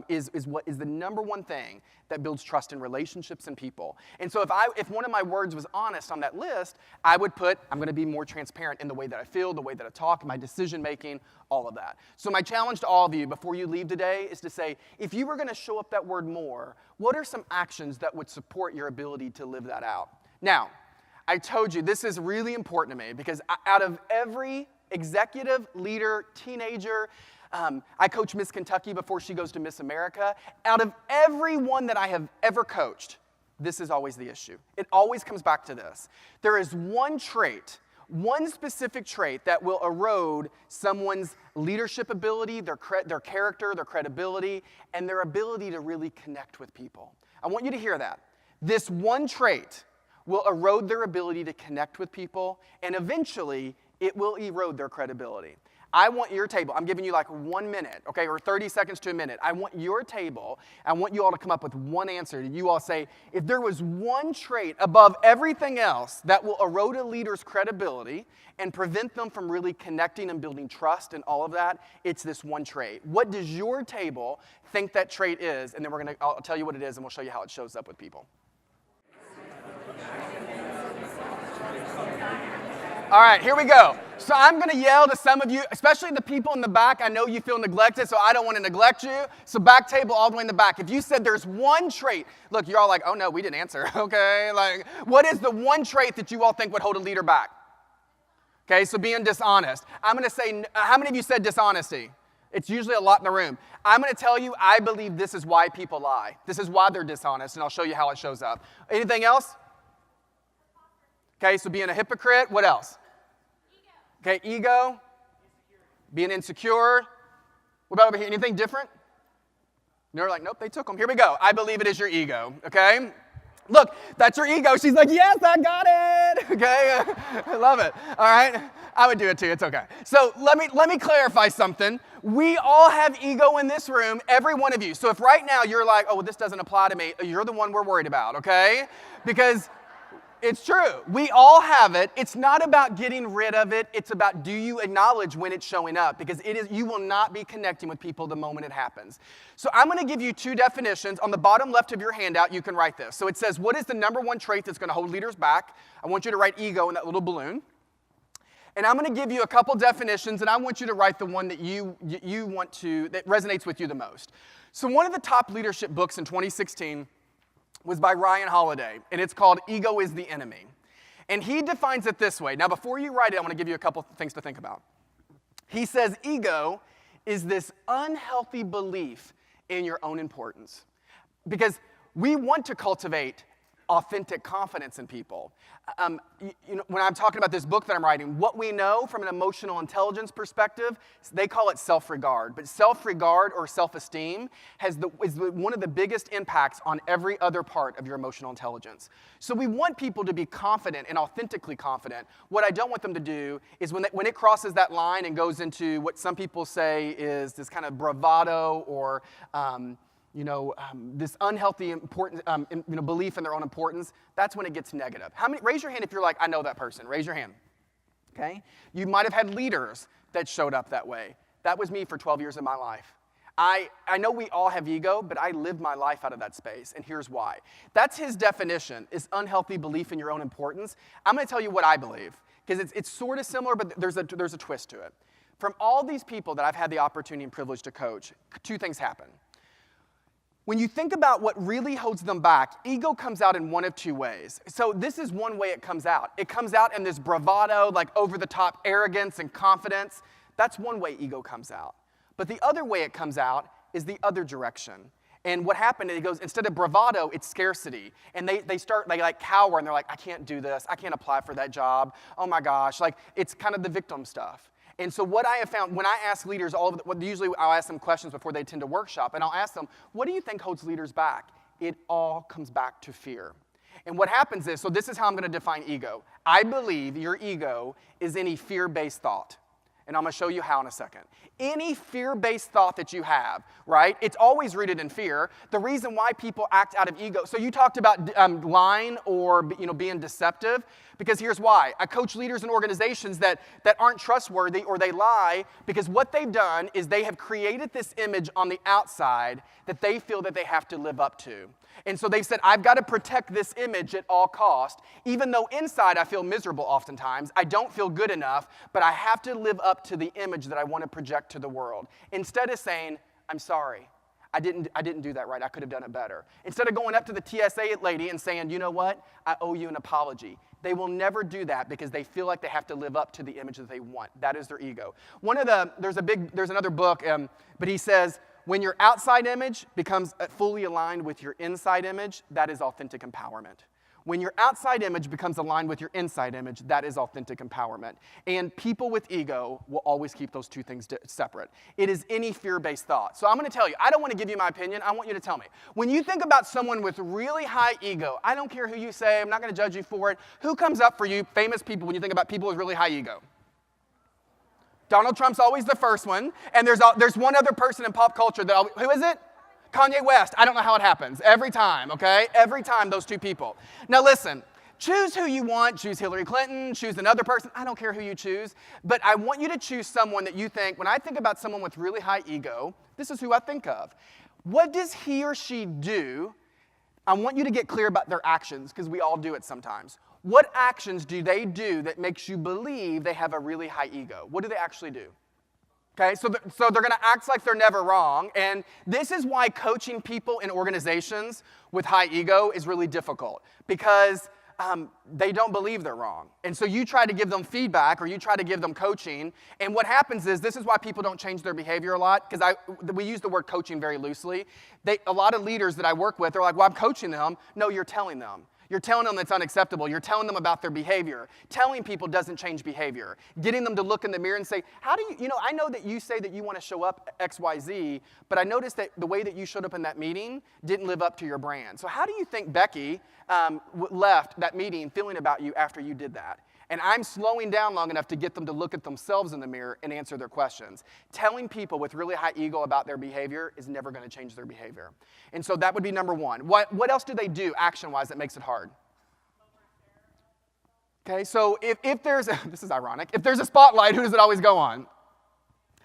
is the number one thing that builds trust in relationships and people. And so if one of my words was honest on that list, I would put, I'm going to be more transparent in the way that I feel, the way that I talk, my decision making, all of that. So my challenge to all of you before you leave today is to say, if you were going to show up that word more, what are some actions that would support your ability to live that out? Now, I told you this is really important to me because out of every executive, leader, teenager, I coach Miss Kentucky before she goes to Miss America. Out of everyone that I have ever coached, this is always the issue. It always comes back to this. There is one trait, one specific trait that will erode someone's leadership ability, their character, their credibility, and their ability to really connect with people. I want you to hear that. This one trait will erode their ability to connect with people, and eventually it will erode their credibility. I want your table. I'm giving you like 1 minute, okay, or 30 seconds to a minute. I want your table. I want you all to come up with one answer. You all say, if there was one trait above everything else that will erode a leader's credibility and prevent them from really connecting and building trust and all of that, it's this one trait. What does your table think that trait is? And then I'll tell you what it is, and we'll show you how it shows up with people. All right, here we go. So I'm going to yell to some of you, especially the people in the back. I know you feel neglected, so I don't want to neglect you. So back table all the way in the back. If you said there's one trait, look, you're all like, oh no, we didn't answer, okay? Like, what is the one trait that you all think would hold a leader back? Okay, so being dishonest. I'm going to say, how many of you said dishonesty? It's usually a lot in the room. I'm going to tell you, I believe this is why people lie. This is why they're dishonest, and I'll show you how it shows up. Anything else? Okay, so being a hypocrite. What else? Ego. Okay, ego. Being insecure. What about over here? Anything different? They're like, nope, they took them. Here we go. I believe it is your ego, okay? Look, that's your ego. She's like, yes, I got it. Okay, I love it. All right, I would do it too. It's okay. So let me clarify something. We all have ego in this room, every one of you. So if right now you're like, oh, well, this doesn't apply to me, you're the one we're worried about, okay? Because it's true. We all have it. It's not about getting rid of it. It's about, do you acknowledge when it's showing up? Because you will not be connecting with people the moment it happens. So I'm going to give you two definitions. On the bottom left of your handout, you can write this. So it says, what is the number one trait that's going to hold leaders back? I want you to write ego in that little balloon. And I'm going to give you a couple definitions, and I want you to write the one that you want to, that resonates with you the most. So one of the top leadership books in 2016 was by Ryan Holiday, and it's called Ego is the Enemy. And he defines it this way. Now, before you write it, I want to give you a couple things to think about. He says ego is this unhealthy belief in your own importance. Because we want to cultivate authentic confidence in people. When I'm talking about this book that I'm writing, what we know from an emotional intelligence perspective, they call it self-regard. But self-regard or self-esteem is one of the biggest impacts on every other part of your emotional intelligence. So we want people to be confident and authentically confident. What I don't want them to do is when it crosses that line and goes into what some people say is this kind of bravado or this unhealthy belief in their own importance, that's when it gets negative. Raise your hand if you're like, I know that person. Raise your hand. Okay? You might have had leaders that showed up that way. That was me for 12 years of my life. I know we all have ego, but I lived my life out of that space, and here's why. That's his definition, is unhealthy belief in your own importance. I'm going to tell you what I believe, because it's sort of similar, but there's a twist to it. From all these people that I've had the opportunity and privilege to coach, two things happen. When you think about what really holds them back, ego comes out in one of two ways. So this is one way it comes out. It comes out in this bravado, like over-the-top arrogance and confidence. That's one way ego comes out. But the other way it comes out is the other direction. And what happened, it goes, instead of bravado, it's scarcity. And they like cower, and they're like, I can't do this. I can't apply for that job. Oh my gosh. Like, it's kind of the victim stuff. And so what I have found, when I ask leaders, usually I'll ask them questions before they attend a workshop, and I'll ask them, what do you think holds leaders back? It all comes back to fear. And what happens is, so this is how I'm going to define ego. I believe your ego is any fear-based thought. And I'm going to show you how in a second. Any fear-based thought that you have, right, it's always rooted in fear. The reason why people act out of ego. So you talked about lying or being deceptive, because here's why. I coach leaders in organizations that aren't trustworthy or they lie because what they've done is they have created this image on the outside that they feel that they have to live up to. And so they've said, I've got to protect this image at all cost, even though inside I feel miserable oftentimes. I don't feel good enough, but I have to live up to the image that I want to project to the world. Instead of saying, I'm sorry, I didn't do that right. I could have done it better. Instead of going up to the TSA lady and saying, you know what, I owe you an apology. They will never do that because they feel like they have to live up to the image that they want. That is their ego. There's another book, but he says, when your outside image becomes fully aligned with your inside image, that is authentic empowerment. When your outside image becomes aligned with your inside image, that is authentic empowerment. And people with ego will always keep those two things separate. It is any fear-based thought. So I'm going to tell you, I don't want to give you my opinion. I want you to tell me. When you think about someone with really high ego, I don't care who you say, I'm not going to judge you for it. Who comes up for you, famous people, when you think about people with really high ego? Donald Trump's always the first one. And there's one other person in pop culture who is it? Kanye West. I don't know how it happens. Every time, okay? Every time, those two people. Now listen, choose who you want. Choose Hillary Clinton. Choose another person. I don't care who you choose. But I want you to choose someone that you think, when I think about someone with really high ego, this is who I think of. What does he or she do? I want you to get clear about their actions, because we all do it sometimes. What actions do they do that makes you believe they have a really high ego? What do they actually do? Okay, so they're going to act like they're never wrong, and this is why coaching people in organizations with high ego is really difficult, because they don't believe they're wrong. And so you try to give them feedback or you try to give them coaching, and what happens is, this is why people don't change their behavior a lot, because we use the word coaching very loosely. A lot of leaders that I work with are like, well, I'm coaching them. No, you're telling them. You're telling them it's unacceptable. You're telling them about their behavior. Telling people doesn't change behavior. Getting them to look in the mirror and say, how do you, I know that you say that you want to show up X, Y, Z, but I noticed that the way that you showed up in that meeting didn't live up to your brand. So how do you think Becky left that meeting feeling about you after you did that? And I'm slowing down long enough to get them to look at themselves in the mirror and answer their questions. Telling people with really high ego about their behavior is never going to change their behavior. And so that would be number one. What else do they do action-wise that makes it hard? Okay, so if there's, this is ironic, if there's a spotlight, who does it always go on?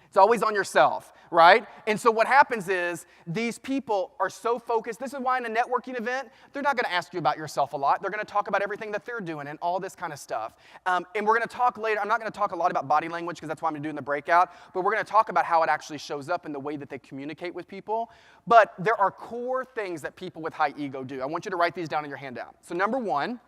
It's always on yourself, right? And so what happens is these people are so focused. This is why in a networking event, they're not going to ask you about yourself a lot. They're going to talk about everything that they're doing and all this kind of stuff. And we're going to talk later. I'm not going to talk a lot about body language because that's what I'm going to do in the breakout. But we're going to talk about how it actually shows up in the way that they communicate with people. But there are core things that people with high ego do. I want you to write these down in your handout. So number one,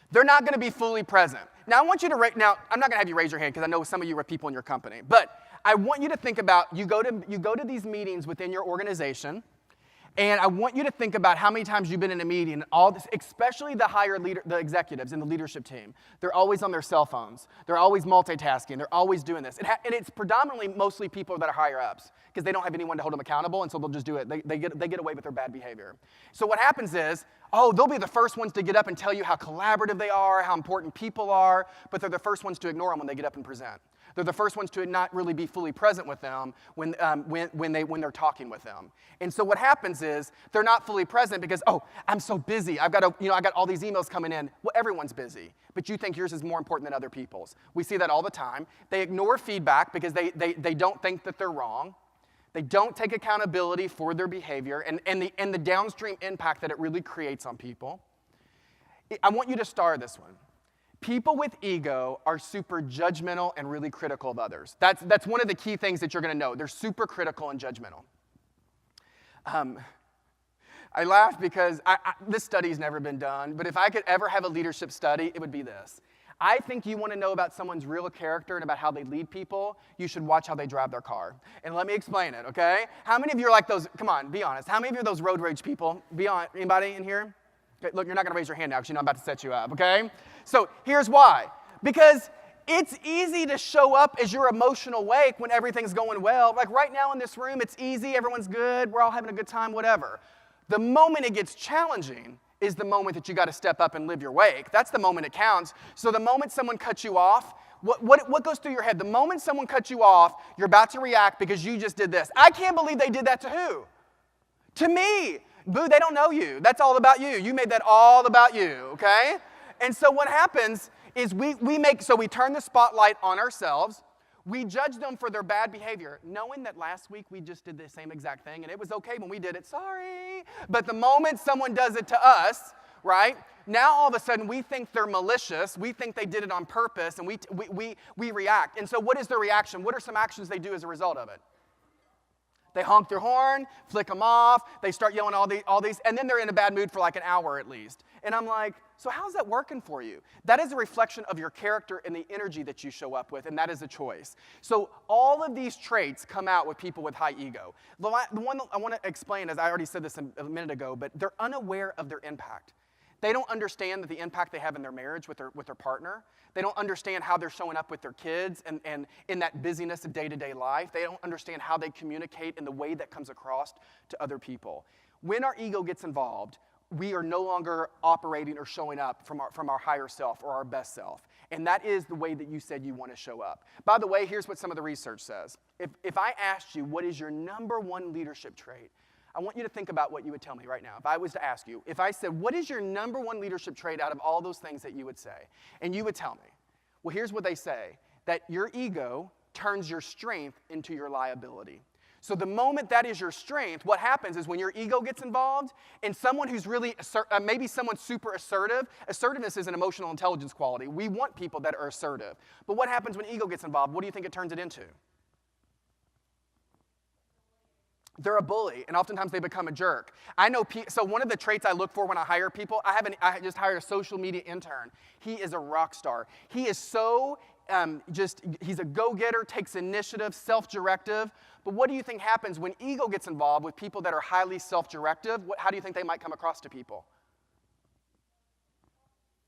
they're not going to be fully present. Now, I want you to I'm not going to have you raise your hand because I know some of you are people in your company. But I want you to think about, you go to these meetings within your organization, and I want you to think about how many times you've been in a meeting, and all this, especially the executives in the leadership team. They're always on their cell phones. They're always multitasking. They're always doing this. And it's predominantly mostly people that are higher ups because they don't have anyone to hold them accountable, and so they'll just do it. They get away with their bad behavior. So what happens is, they'll be the first ones to get up and tell you how collaborative they are, how important people are, but they're the first ones to ignore them when they get up and present. They're the first ones to not really be fully present with them when they're talking with them. And so what happens is they're not fully present because, I'm so busy. I got all these emails coming in. Well, everyone's busy, but you think yours is more important than other people's. We see that all the time. They ignore feedback because they don't think that they're wrong. They don't take accountability for their behavior and the downstream impact that it really creates on people. I want you to star this one. People with ego are super judgmental and really critical of others. That's one of the key things that you're going to know. They're super critical and judgmental. I laugh because this study's never been done, but if I could ever have a leadership study, it would be this. I think you want to know about someone's real character and about how they lead people, you should watch how they drive their car. And let me explain it, okay? How many of you are like those, come on, be honest. How many of you are those road rage people? Anybody in here? Okay, look, you're not going to raise your hand now because you know I'm about to set you up, okay? So here's why. Because it's easy to show up as your emotional wake when everything's going well. Like right now in this room, it's easy, everyone's good, we're all having a good time, whatever. The moment it gets challenging is the moment that you got to step up and live your wake. That's the moment it counts. So the moment someone cuts you off, What goes through your head? The moment someone cuts you off, you're about to react because you just did this. I can't believe they did that to who? To me. Boo, they don't know you. That's all about you. You made that all about you, okay? And so what happens is we turn the spotlight on ourselves. We judge them for their bad behavior, knowing that last week we just did the same exact thing, and it was okay when we did it, sorry. But the moment someone does it to us, right, now all of a sudden we think they're malicious, we think they did it on purpose, and we react. And so what is their reaction? What are some actions they do as a result of it? They honk their horn, flick them off, they start yelling all these, and then they're in a bad mood for like an hour at least. And I'm like, so how's that working for you? That is a reflection of your character and the energy that you show up with, and that is a choice. So all of these traits come out with people with high ego. The one I want to explain, as I already said this a minute ago, but they're unaware of their impact. They don't understand that the impact they have in their marriage with their partner. They don't understand how they're showing up with their kids and in that busyness of day-to-day life. They don't understand how they communicate in the way that comes across to other people. When our ego gets involved, we are no longer operating or showing up from our higher self or our best self. And that is the way that you said you want to show up. By the way, here's what some of the research says. If I asked you, what is your number one leadership trait? I want you to think about what you would tell me right now. If I was to ask you, if I said, what is your number one leadership trait out of all those things that you would say? And you would tell me, well, here's what they say, that your ego turns your strength into your liability. So the moment that is your strength, what happens is when your ego gets involved and someone who's really, maybe someone super assertive, assertiveness is an emotional intelligence quality. We want people that are assertive. But what happens when ego gets involved? What do you think it turns it into? They're a bully, and oftentimes they become a jerk. I know, so one of the traits I look for when I hire people, I just hired a social media intern. He is a rock star. He is so, he's a go-getter, takes initiative, self-directive. But what do you think happens when ego gets involved with people that are highly self-directive? How do you think they might come across to people?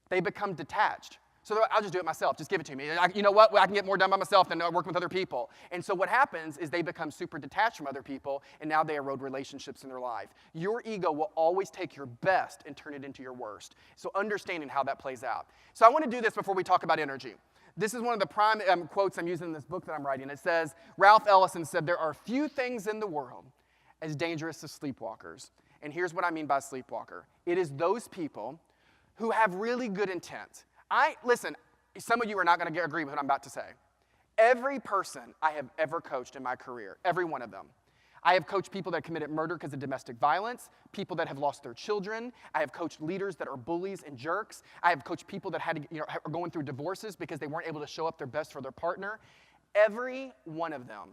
They become detached. So I'll just do it myself. Just give it to me. You know what? I can get more done by myself than working with other people. And so what happens is they become super detached from other people, and now they erode relationships in their life. Your ego will always take your best and turn it into your worst. So understanding how that plays out. So I want to do this before we talk about energy. This is one of the prime quotes I'm using in this book that I'm writing. It says, Ralph Ellison said, there are few things in the world as dangerous as sleepwalkers. And here's what I mean by sleepwalker. It is those people who have really good intent. Listen, some of you are not going to agree with what I'm about to say. Every person I have ever coached in my career, every one of them. I have coached people that committed murder because of domestic violence, people that have lost their children. I have coached leaders that are bullies and jerks. I have coached people that are going through divorces because they weren't able to show up their best for their partner. Every one of them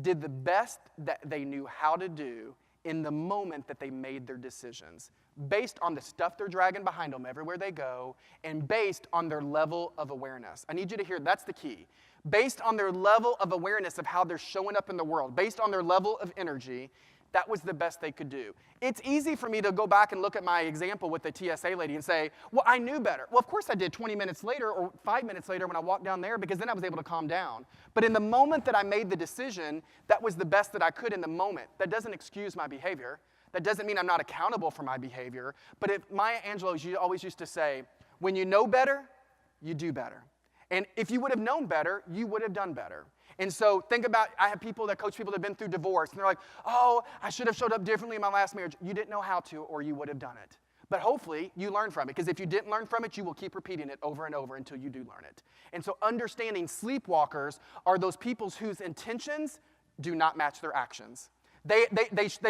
did the best that they knew how to do in the moment that they made their decisions, based on the stuff they're dragging behind them everywhere they go, and based on their level of awareness. I need you to hear, that's the key. Based on their level of awareness of how they're showing up in the world, based on their level of energy, that was the best they could do. It's easy for me to go back and look at my example with the TSA lady and say, well, I knew better. Well, of course I did 20 minutes later or 5 minutes later when I walked down there, because then I was able to calm down. But in the moment that I made the decision, that was the best that I could in the moment. That doesn't excuse my behavior. That doesn't mean I'm not accountable for my behavior. But Maya Angelou always used to say, when you know better, you do better. And if you would have known better, you would have done better. And so think about, I have people that coach people that have been through divorce, and they're like, oh, I should have showed up differently in my last marriage. You didn't know how to, or you would have done it. But hopefully, you learn from it, because if you didn't learn from it, you will keep repeating it over and over until you do learn it. And so understanding sleepwalkers are those people whose intentions do not match their actions. They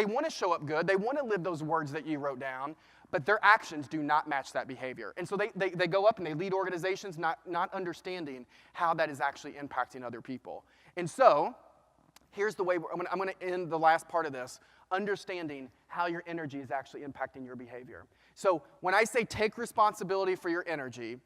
want to show up good. They want to live those words that you wrote down, but their actions do not match that behavior. And so they go up and they lead organizations not understanding how that is actually impacting other people. And so here's the way I'm going to end the last part of this, understanding how your energy is actually impacting your behavior. So when I say take responsibility for your energy,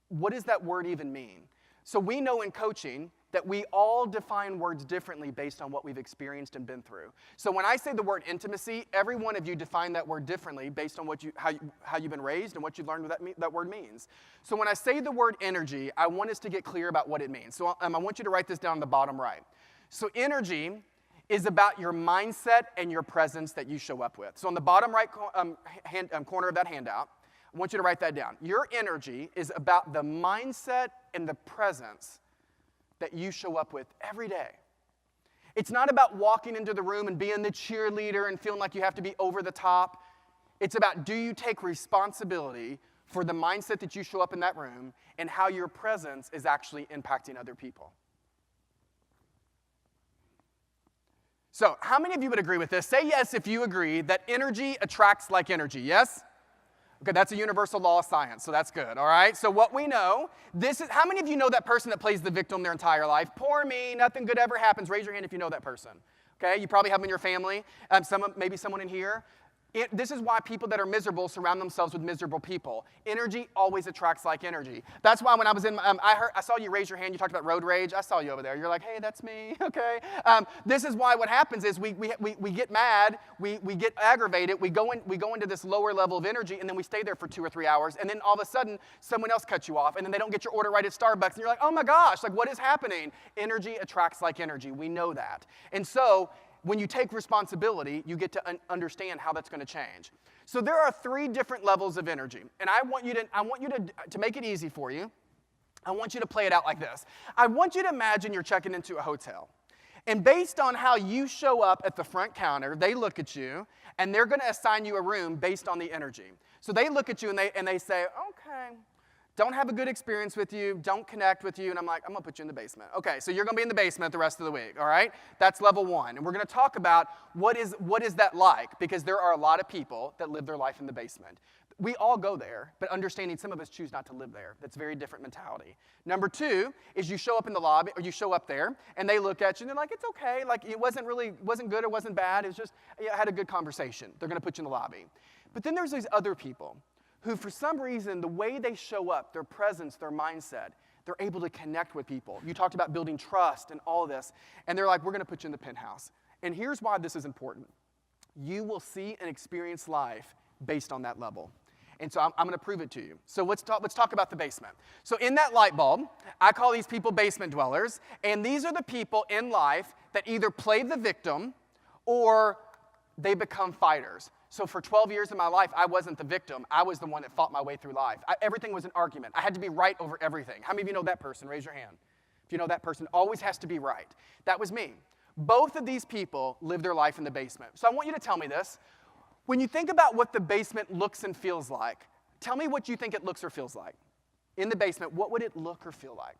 what does that word even mean? So we know in coaching that we all define words differently based on what we've experienced and been through. So when I say the word intimacy, every one of you define that word differently based on how you've been raised and what you've learned what that word means. So when I say the word energy, I want us to get clear about what it means. So I want you to write this down on the bottom right. So energy is about your mindset and your presence that you show up with. So on the bottom right corner of that handout, I want you to write that down. Your energy is about the mindset and the presence that you show up with every day. It's not about walking into the room and being the cheerleader and feeling like you have to be over the top. It's about, do you take responsibility for the mindset that you show up in that room and how your presence is actually impacting other people? So, how many of you would agree with this? Say yes if you agree that energy attracts like energy. Yes? Okay, that's a universal law of science, so that's good, all right? So what we know, how many of you know that person that plays the victim their entire life? Poor me, nothing good ever happens. Raise your hand if you know that person. Okay, you probably have them in your family, maybe someone in here. This is why people that are miserable surround themselves with miserable people. Energy always attracts like energy. That's why when I was in, I saw you raise your hand. You talked about road rage. I saw you over there. You're like, hey, that's me. Okay. This is why what happens is we get mad, we get aggravated, we go into this lower level of energy, and then we stay there for 2 or 3 hours, and then all of a sudden someone else cuts you off, and then they don't get your order right at Starbucks, and you're like, oh my gosh, like what is happening? Energy attracts like energy. We know that, and so. When you take responsibility, you get to understand how that's going to change. So there are 3 different levels of energy, and I want you to make it easy for you. I want you to play it out like this. I want you to imagine you're checking into a hotel, and based on how you show up at the front counter, they look at you, and they're going to assign you a room based on the energy. So they look at you and they say, okay. Don't have a good experience with you, don't connect with you, and I'm like, I'm going to put you in the basement. Okay, so you're going to be in the basement the rest of the week, all right? That's level 1. And we're going to talk about what is that like, because there are a lot of people that live their life in the basement. We all go there, but understanding some of us choose not to live there. That's a very different mentality. Number 2 is you show up in the lobby, or you show up there, and they look at you, and they're like, it's okay. Like, it wasn't good or wasn't bad. It was just, I had a good conversation. They're going to put you in the lobby. But then there's these other people who for some reason, the way they show up, their presence, their mindset, they're able to connect with people. You talked about building trust and all of this, and they're like, we're going to put you in the penthouse. And here's why this is important. You will see and experience life based on that level. And so I'm going to prove it to you. So let's talk about the basement. So in that light bulb, I call these people basement dwellers, and these are the people in life that either play the victim or they become fighters. So for 12 years of my life, I wasn't the victim. I was the one that fought my way through life. Everything was an argument. I had to be right over everything. How many of you know that person? Raise your hand. If you know that person, always has to be right. That was me. Both of these people live their life in the basement. So I want you to tell me this. When you think about what the basement looks and feels like, tell me what you think it looks or feels like. In the basement, what would it look or feel like?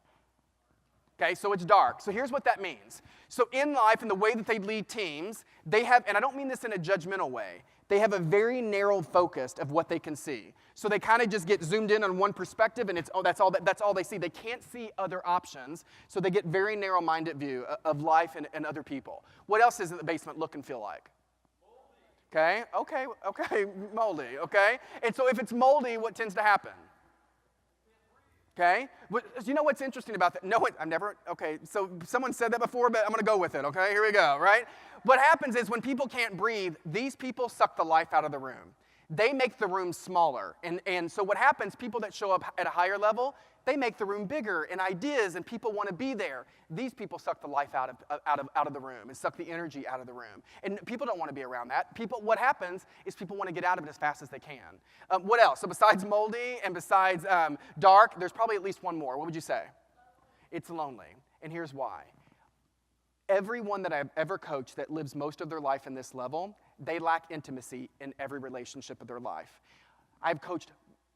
Okay, so it's dark. So here's what that means. So in life, in the way that they lead teams, they have, and I don't mean this in a judgmental way, they have a very narrow focus of what they can see. So they kind of just get zoomed in on one perspective, and that's all they see. They can't see other options, so they get very narrow-minded view of life and other people. What else does the basement look and feel like? Okay, moldy, okay? And so if it's moldy, what tends to happen? Okay? You know what's interesting about that? No, so someone said that before, but I'm going to go with it, okay? Here we go, right? What happens is when people can't breathe, these people suck the life out of the room. They make the room smaller. And so what happens, people that show up at a higher level, they make the room bigger and ideas, and people want to be there. These people suck the life out of the room and suck the energy out of the room. And people don't want to be around that. What happens is people want to get out of it as fast as they can. What else? So besides moldy and besides dark, there's probably at least one more. What would you say? It's lonely. And here's why. Everyone that I've ever coached that lives most of their life in this level, they lack intimacy in every relationship of their life. I've coached,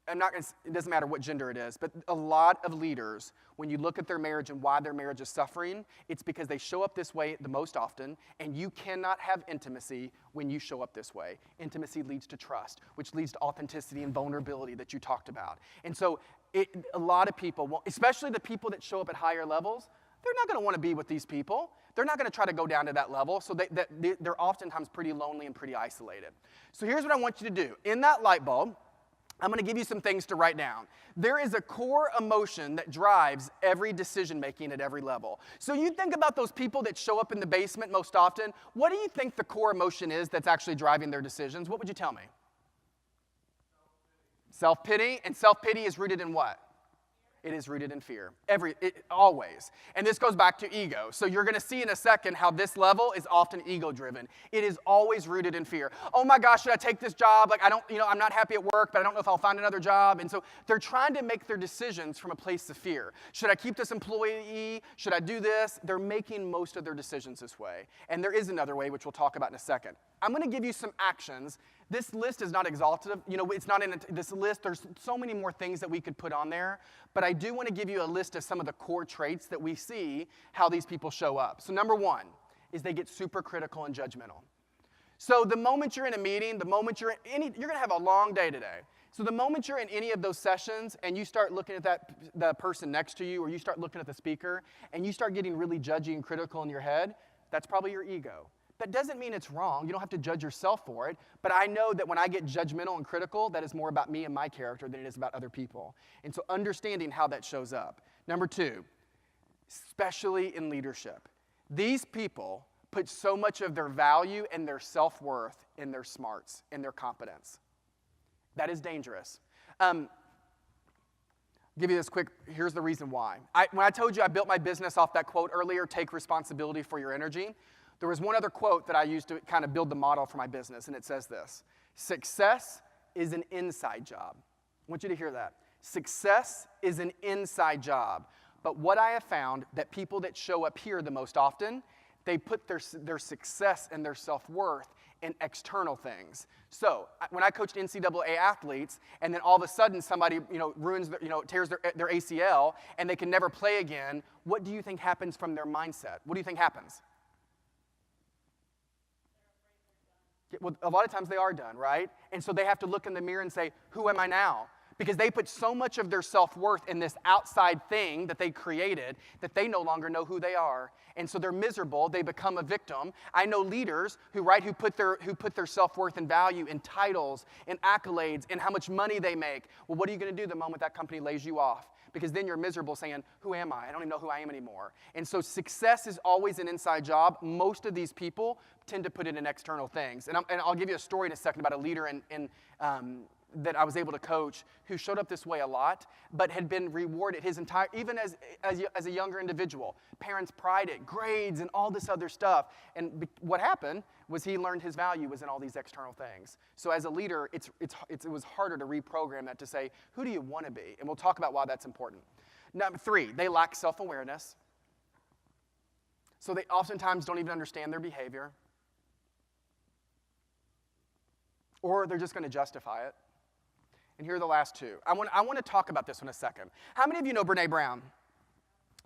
it doesn't matter what gender it is, but a lot of leaders, when you look at their marriage and why their marriage is suffering, it's because they show up this way the most often, and you cannot have intimacy when you show up this way. Intimacy leads to trust, which leads to authenticity and vulnerability that you talked about. And so a lot of people, especially the people that show up at higher levels, they're not going to want to be with these people. They're not going to try to go down to that level, so they're oftentimes pretty lonely and pretty isolated. So here's what I want you to do. In that light bulb, I'm going to give you some things to write down. There is a core emotion that drives every decision-making at every level. So you think about those people that show up in the basement most often. What do you think the core emotion is that's actually driving their decisions? What would you tell me? Self-pity. And self-pity is rooted in what? It is rooted in fear. Always. And this goes back to ego. So you're going to see in a second how this level is often ego-driven. It is always rooted in fear. Oh my gosh, should I take this job? Like I'm not happy at work, but I don't know if I'll find another job. And so they're trying to make their decisions from a place of fear. Should I keep this employee? Should I do this? They're making most of their decisions this way. And there is another way, which we'll talk about in a second. I'm going to give you some actions. This list is not exhaustive. It's not in this list. There's so many more things that we could put on there. But I do want to give you a list of some of the core traits that we see how these people show up. So number one is they get super critical and judgmental. So the moment you're in a meeting, the moment you're going to have a long day today. So the moment you're in any of those sessions and you start looking at the person next to you or you start looking at the speaker and you start getting really judgy and critical in your head, that's probably your ego. That doesn't mean it's wrong. You don't have to judge yourself for it. But I know that when I get judgmental and critical, that is more about me and my character than it is about other people. And so understanding how that shows up. Number two, especially in leadership. These people put so much of their value and their self-worth in their smarts, in their competence. That is dangerous. Give you this quick, here's the reason why. When I told you I built my business off that quote earlier, take responsibility for your energy, there was one other quote that I used to kind of build the model for my business, and it says this: success is an inside job. I want you to hear that. Success is an inside job. But what I have found, that people that show up here the most often, they put their success and their self-worth in external things. So when I coached NCAA athletes, and then all of a sudden somebody tears their ACL, and they can never play again, what do you think happens from their mindset? What do you think happens? Well, a lot of times they are done, right? And so they have to look in the mirror and say, who am I now? Because they put so much of their self-worth in this outside thing that they created that they no longer know who they are. And so they're miserable. They become a victim. I know leaders who put their self-worth and value in titles, in accolades, in how much money they make. Well, what are you going to do the moment that company lays you off? Because then you're miserable saying, who am I? I don't even know who I am anymore. And so success is always an inside job. Most of these people tend to put it in external things. And I'll give you a story in a second about a leader that I was able to coach who showed up this way a lot, but had been rewarded his entire, even as a younger individual. Parents prided, grades, and all this other stuff. And what happened was he learned his value was in all these external things. So as a leader, it was harder to reprogram that to say, who do you want to be? And we'll talk about why that's important. Number three, they lack self-awareness. So they oftentimes don't even understand their behavior. Or they're just going to justify it. And here are the last two. I want to talk about this in a second. How many of you know Brene Brown?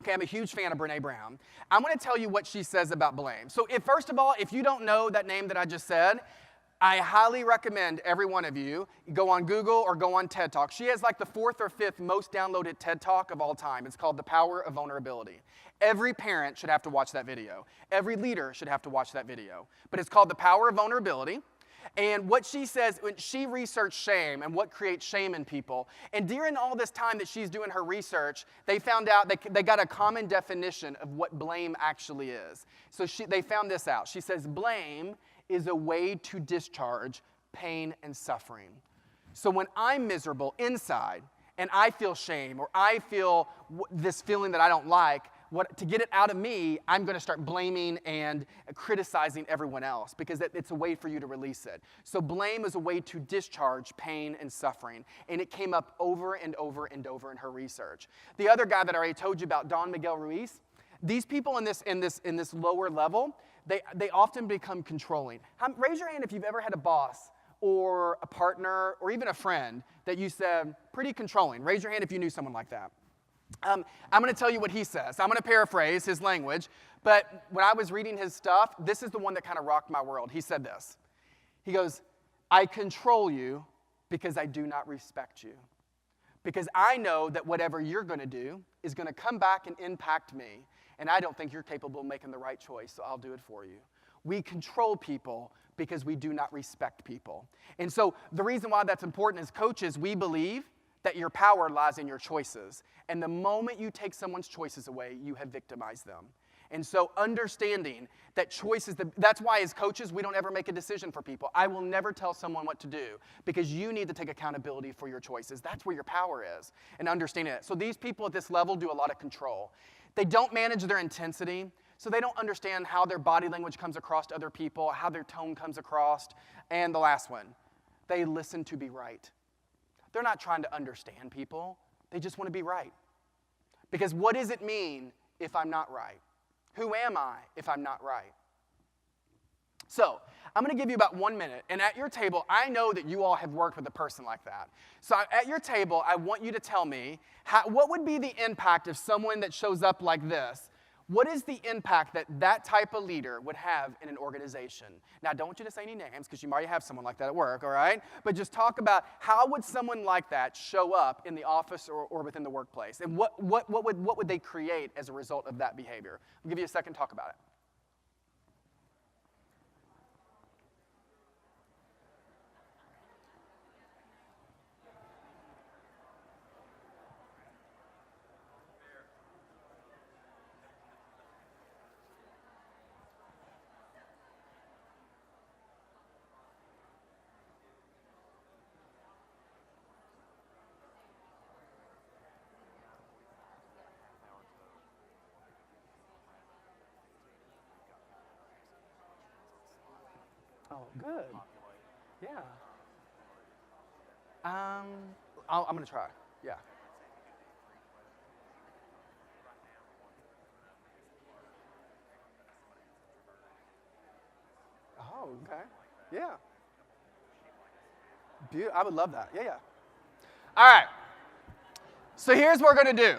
Okay, I'm a huge fan of Brene Brown. I'm going to tell you what she says about blame. So first of all, if you don't know that name that I just said, I highly recommend every one of you go on Google or go on TED Talk. She has like the 4th or 5th most downloaded TED Talk of all time. It's called The Power of Vulnerability. Every parent should have to watch that video. Every leader should have to watch that video. But it's called The Power of Vulnerability. And what she says, when she researched shame and what creates shame in people, and during all this time that she's doing her research, they found out, they got a common definition of what blame actually is. So they found this out. She says, blame is a way to discharge pain and suffering. So when I'm miserable inside, and I feel shame, or I feel this feeling that I don't like, to get it out of me, I'm going to start blaming and criticizing everyone else because it's a way for you to release it. So blame is a way to discharge pain and suffering. And it came up over and over and over in her research. The other guy that I already told you about, Don Miguel Ruiz, these people in this lower level, they often become controlling. Raise your hand if you've ever had a boss or a partner or even a friend that you said, pretty controlling. Raise your hand if you knew someone like that. I'm going to tell you what he says. I'm going to paraphrase his language, but when I was reading his stuff, this is the one that kind of rocked my world. He said this. He goes, I control you because I do not respect you. Because I know that whatever you're going to do is going to come back and impact me, and I don't think you're capable of making the right choice, so I'll do it for you. We control people because we do not respect people. And so the reason why that's important is coaches, we believe that your power lies in your choices. And the moment you take someone's choices away, you have victimized them. And so understanding that choice is that's why as coaches, we don't ever make a decision for people. I will never tell someone what to do because you need to take accountability for your choices. That's where your power is, and understanding it. So these people at this level do a lot of control. They don't manage their intensity, so they don't understand how their body language comes across to other people, how their tone comes across. And the last one, they listen to be right. They're not trying to understand people. They just want to be right. Because what does it mean if I'm not right? Who am I if I'm not right? So I'm going to give you about 1 minute. And at your table, I know that you all have worked with a person like that. So at your table, I want you to tell me, what would be the impact of someone that shows up like this? What is the impact that that type of leader would have in an organization? Now, I don't want you to say any names because you might have someone like that at work, all right? But just talk about how would someone like that show up in the office or within the workplace? And what would they create as a result of that behavior? I'll give you a second to talk about it. Oh, good. Yeah. I'm going to try. Yeah. Oh, okay. Yeah. I would love that. Yeah, yeah. All right. So here's what we're going to do.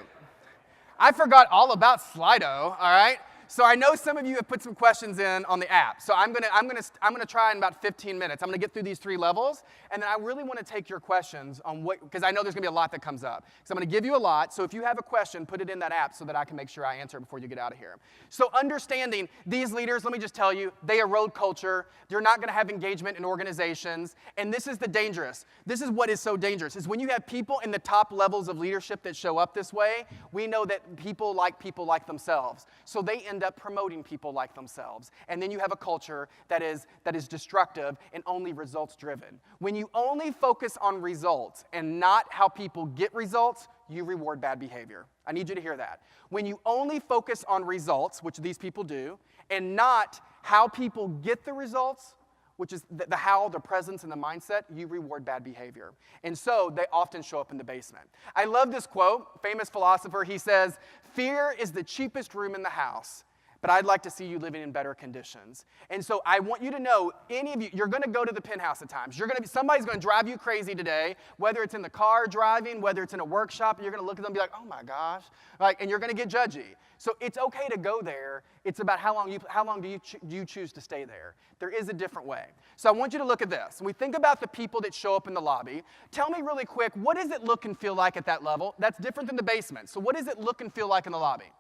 I forgot all about Slido, all right? So I know some of you have put some questions in on the app. So I'm gonna try in about 15 minutes. I'm gonna get through these 3 levels, and then I really want to take your questions on because I know there's gonna be a lot that comes up. So I'm gonna give you a lot. So if you have a question, put it in that app so that I can make sure I answer it before you get out of here. So understanding these leaders, let me just tell you, they erode culture. They're not gonna have engagement in organizations, and this is This is what is so dangerous, is when you have people in the top levels of leadership that show up this way, we know that people like themselves. So they end up promoting people like themselves. And then you have a culture that is destructive and only results driven. When you only focus on results and not how people get results, you reward bad behavior. I need you to hear that. When you only focus on results, which these people do, and not how people get the results, which is the how, the presence, and the mindset, you reward bad behavior. And so they often show up in the basement. I love this quote, famous philosopher. He says, "Fear is the cheapest room in the house, but I'd like to see you living in better conditions." And so I want you to know, any of you, you're going to go to the penthouse at times. Somebody's going to drive you crazy today, whether it's in the car driving, whether it's in a workshop. You're going to look at them and be like, "Oh my gosh," and you're going to get judgy. So it's okay to go there. It's about how long do you choose to stay there. There is a different way. So I want you to look at this. When we think about the people that show up in the lobby, tell me really quick, what does it look and feel like at that level? That's different than the basement. So what does it look and feel like in the lobby?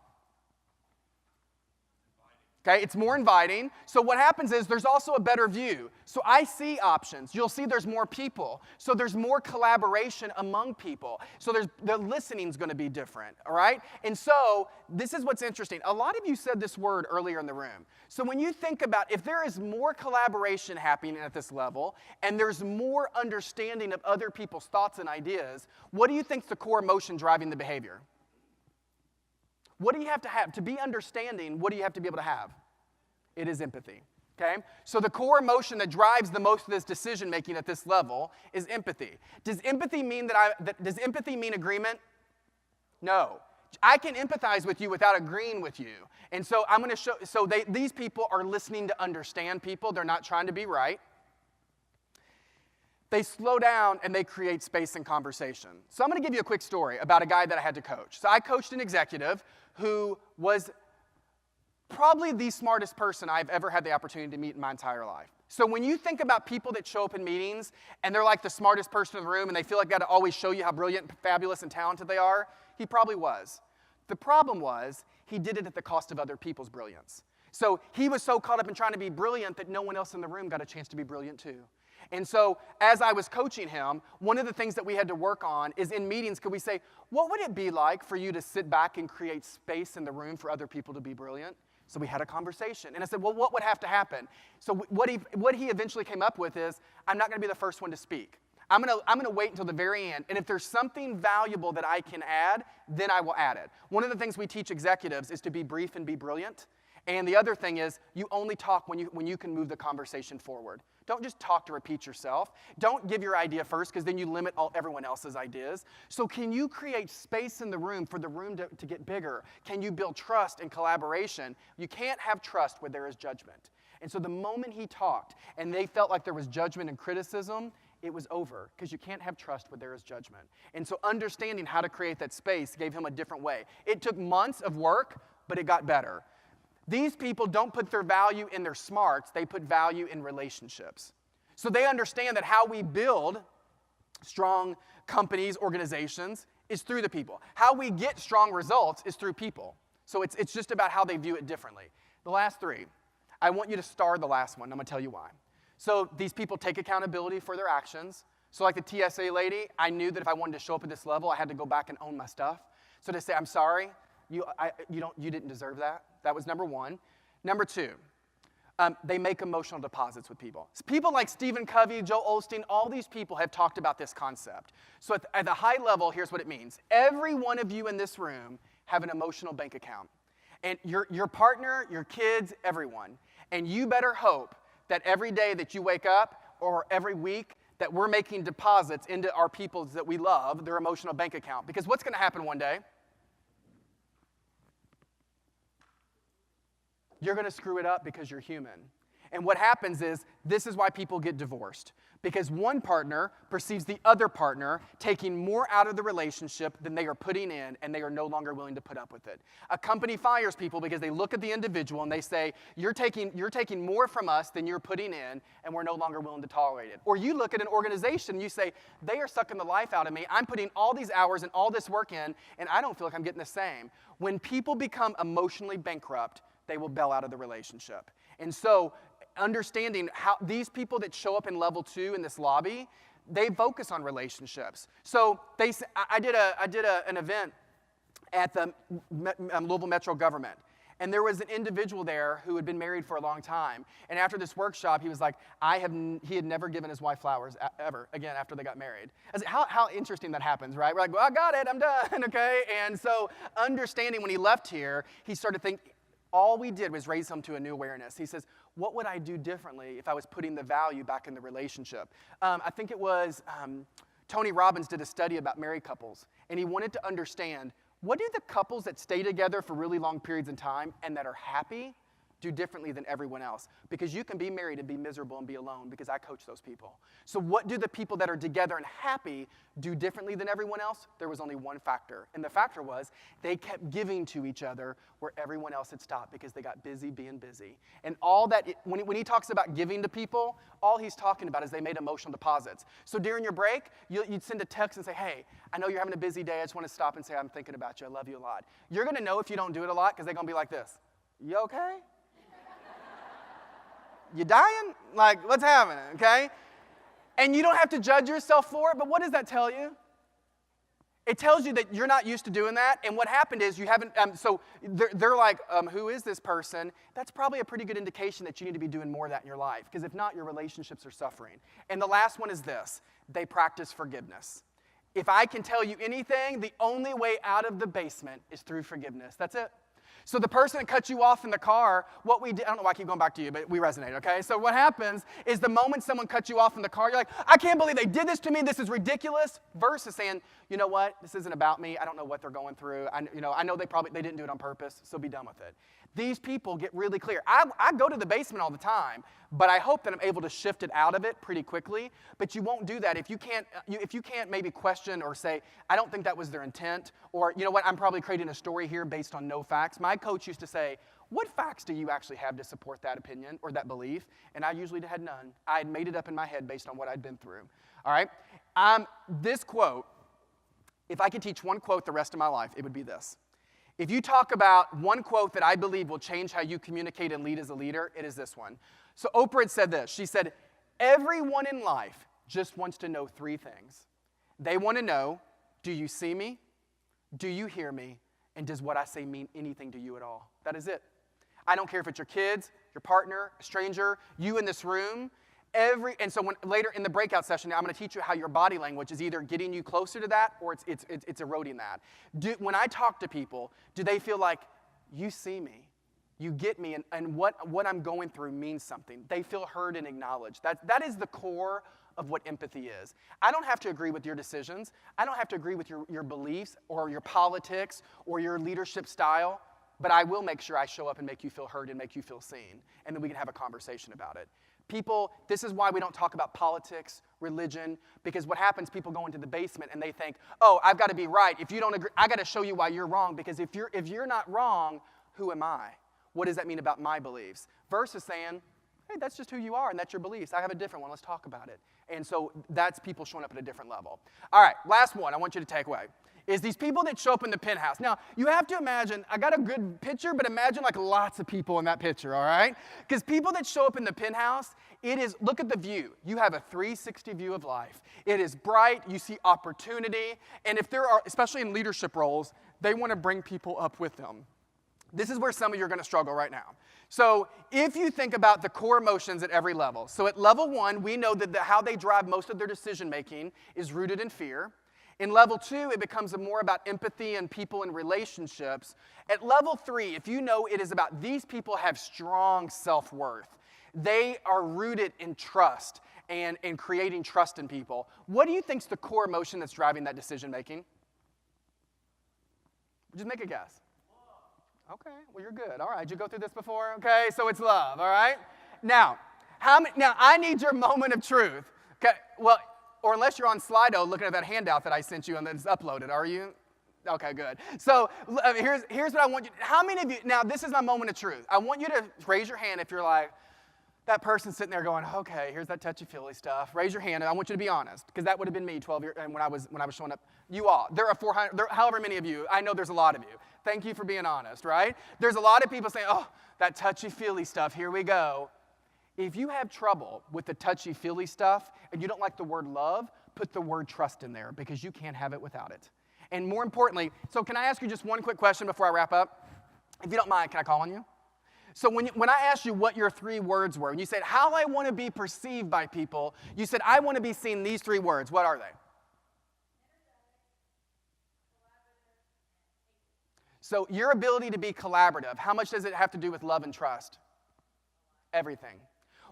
Okay, it's more inviting. So what happens is there's also a better view. So I see options. You'll see there's more people. So there's more collaboration among people. So the listening's going to be different, all right? And so this is what's interesting. A lot of you said this word earlier in the room. So when you think about if there is more collaboration happening at this level and there's more understanding of other people's thoughts and ideas, what do you think's the core emotion driving the behavior? What do you have to have? To be understanding, what do you have to be able to have? It is empathy, okay? So the core emotion that drives the most of this decision making at this level is empathy. Does empathy mean does empathy mean agreement? No. I can empathize with you without agreeing with you. And so I'm going to show, these people are listening to understand people. They're not trying to be right. They slow down and they create space and conversation. So I'm going to give you a quick story about a guy that I had to coach. So I coached an executive who was probably the smartest person I've ever had the opportunity to meet in my entire life. So when you think about people that show up in meetings and they're like the smartest person in the room and they feel like they got to always show you how brilliant, fabulous, and talented they are, he probably was. The problem was he did it at the cost of other people's brilliance. So he was so caught up in trying to be brilliant that no one else in the room got a chance to be brilliant too. And so as I was coaching him, one of the things that we had to work on is in meetings, could we say, what would it be like for you to sit back and create space in the room for other people to be brilliant? So we had a conversation. And I said, well, what would have to happen? So what he eventually came up with is, I'm not going to be the first one to speak. I'm going to wait until the very end. And if there's something valuable that I can add, then I will add it. One of the things we teach executives is to be brief and be brilliant. And the other thing is, you only talk when you can move the conversation forward. Don't just talk to repeat yourself. Don't give your idea first, because then you limit everyone else's ideas. So can you create space in the room for the room to get bigger? Can you build trust and collaboration? You can't have trust where there is judgment. And so the moment he talked and they felt like there was judgment and criticism, it was over, because you can't have trust where there is judgment. And so understanding how to create that space gave him a different way. It took months of work, but it got better. These people don't put their value in their smarts, they put value in relationships. So they understand that how we build strong companies, organizations, is through the people. How we get strong results is through people. So it's just about how they view it differently. The last three, I want you to star the last one, and I'm going to tell you why. So these people take accountability for their actions. So like the TSA lady, I knew that if I wanted to show up at this level, I had to go back and own my stuff. So to say, I'm sorry, you didn't deserve that. That was number one. Number two, they make emotional deposits with people. People like Stephen Covey, Joel Osteen, all these people have talked about this concept. So at the high level, here's what it means. Every one of you in this room have an emotional bank account. And your partner, your kids, everyone. And you better hope that every day that you wake up or every week that we're making deposits into our people that we love, their emotional bank account. Because what's going to happen one day? You're going to screw it up because you're human. And what happens is, this is why people get divorced. Because one partner perceives the other partner taking more out of the relationship than they are putting in, and they are no longer willing to put up with it. A company fires people because they look at the individual and they say, you're taking more from us than you're putting in, and we're no longer willing to tolerate it. Or you look at an organization and you say, they are sucking the life out of me. I'm putting all these hours and all this work in, and I don't feel like I'm getting the same. When people become emotionally bankrupt, they will bail out of the relationship. And so understanding how these people that show up in level 2 in this lobby, they focus on relationships. So I did an event at the Louisville Metro government. And there was an individual there who had been married for a long time. And after this workshop, he was like, he had never given his wife flowers ever again after they got married. I said, how interesting that happens, right? We're like, well, I got it, I'm done, okay? And so understanding when he left here, he started thinking, all we did was raise him to a new awareness. He says, what would I do differently if I was putting the value back in the relationship? I think it was Tony Robbins did a study about married couples, and he wanted to understand, what do the couples that stay together for really long periods of time and that are happy do differently than everyone else? Because you can be married and be miserable and be alone, because I coach those people. So what do the people that are together and happy do differently than everyone else? There was only one factor, and the factor was they kept giving to each other where everyone else had stopped because they got busy being busy. And all that, when he talks about giving to people, all he's talking about is they made emotional deposits. So during your break, you'd send a text and say, hey, I know you're having a busy day. I just want to stop and say I'm thinking about you. I love you a lot. You're going to know if you don't do it a lot because they're going to be like this. You okay? You dying? Like, what's happening, okay? And you don't have to judge yourself for it, but what does that tell you? It tells you that you're not used to doing that, and what happened is you haven't, so they're like, who is this person? That's probably a pretty good indication that you need to be doing more of that in your life, because if not, your relationships are suffering. And the last one is this: they practice forgiveness. If I can tell you anything, the only way out of the basement is through forgiveness. That's it. So the person that cut you off in the car, what we did, I don't know why I keep going back to you, but we resonate, okay? So what happens is the moment someone cuts you off in the car, you're like, I can't believe they did this to me, this is ridiculous, versus saying, you know what, this isn't about me, I don't know what they're going through, I know they didn't do it on purpose, so be done with it. These people get really clear. I go to the basement all the time, but I hope that I'm able to shift it out of it pretty quickly. But you won't do that if you can't maybe question or say, I don't think that was their intent, or you know what, I'm probably creating a story here based on no facts. My coach used to say, what facts do you actually have to support that opinion or that belief? And I usually had none. I had made it up in my head based on what I'd been through. All right? This quote, if I could teach one quote the rest of my life, it would be this. If you talk about one quote that I believe will change how you communicate and lead as a leader, it is this one. So Oprah had said this. She said, Everyone in life just wants to know three things. They want to know, do you see me? Do you hear me? And does what I say mean anything to you at all? That is it. I don't care if it's your kids, your partner, a stranger, you in this room. And so later in the breakout session, I'm going to teach you how your body language is either getting you closer to that or it's eroding that. When I talk to people, do they feel like, you see me, you get me, and what I'm going through means something? They feel heard and acknowledged. That is the core of what empathy is. I don't have to agree with your decisions. I don't have to agree with your beliefs or your politics or your leadership style, but I will make sure I show up and make you feel heard and make you feel seen, and then we can have a conversation about it. People, this is why we don't talk about politics, religion, because what happens, people go into the basement and they think, oh, I've got to be right. If you don't agree, I got to show you why you're wrong, because if you're not wrong, who am I? What does that mean about my beliefs? Versus saying, hey, that's just who you are and that's your beliefs. I have a different one. Let's talk about it. And so that's people showing up at a different level. All right, last one I want you to take away is these people that show up in the penthouse. Now, you have to imagine, I got a good picture, but imagine like lots of people in that picture, all right? Because people that show up in the penthouse, look at the view. You have a 360 view of life. It is bright, you see opportunity, and if there are, especially in leadership roles, they want to bring people up with them. This is where some of you are going to struggle right now. So if you think about the core emotions at every level, so at level 1, we know that how they drive most of their decision making is rooted in fear. In level 2, it becomes more about empathy and people and relationships. At level 3, if you know it is about these people have strong self-worth. They are rooted in trust and in creating trust in people. What do you think is the core emotion that's driving that decision making? Just make a guess. Okay, well, you're good. All right, did you go through this before? Okay, so it's love, all right? Now, I need your moment of truth. Okay, well, or unless you're on Slido looking at that handout that I sent you and it's uploaded, are you? Okay, good. So here's what I want you, how many of you, now this is my moment of truth. I want you to raise your hand if you're like, that person sitting there going, okay, here's that touchy-feely stuff. Raise your hand, and I want you to be honest, because that would have been me 12 years, and when I was showing up. You all, there are 400, however many of you, I know there's a lot of you. Thank you for being honest, right? There's a lot of people saying, oh, that touchy-feely stuff, here we go. If you have trouble with the touchy-feely stuff, and you don't like the word love, put the word trust in there, because you can't have it without it. And more importantly, so can I ask you just one quick question before I wrap up? If you don't mind, can I call on you? So when I asked you what your 3 words were, and you said, how I want to be perceived by people, you said, I want to be seen these 3 words. What are they? So your ability to be collaborative, how much does it have to do with love and trust? Everything.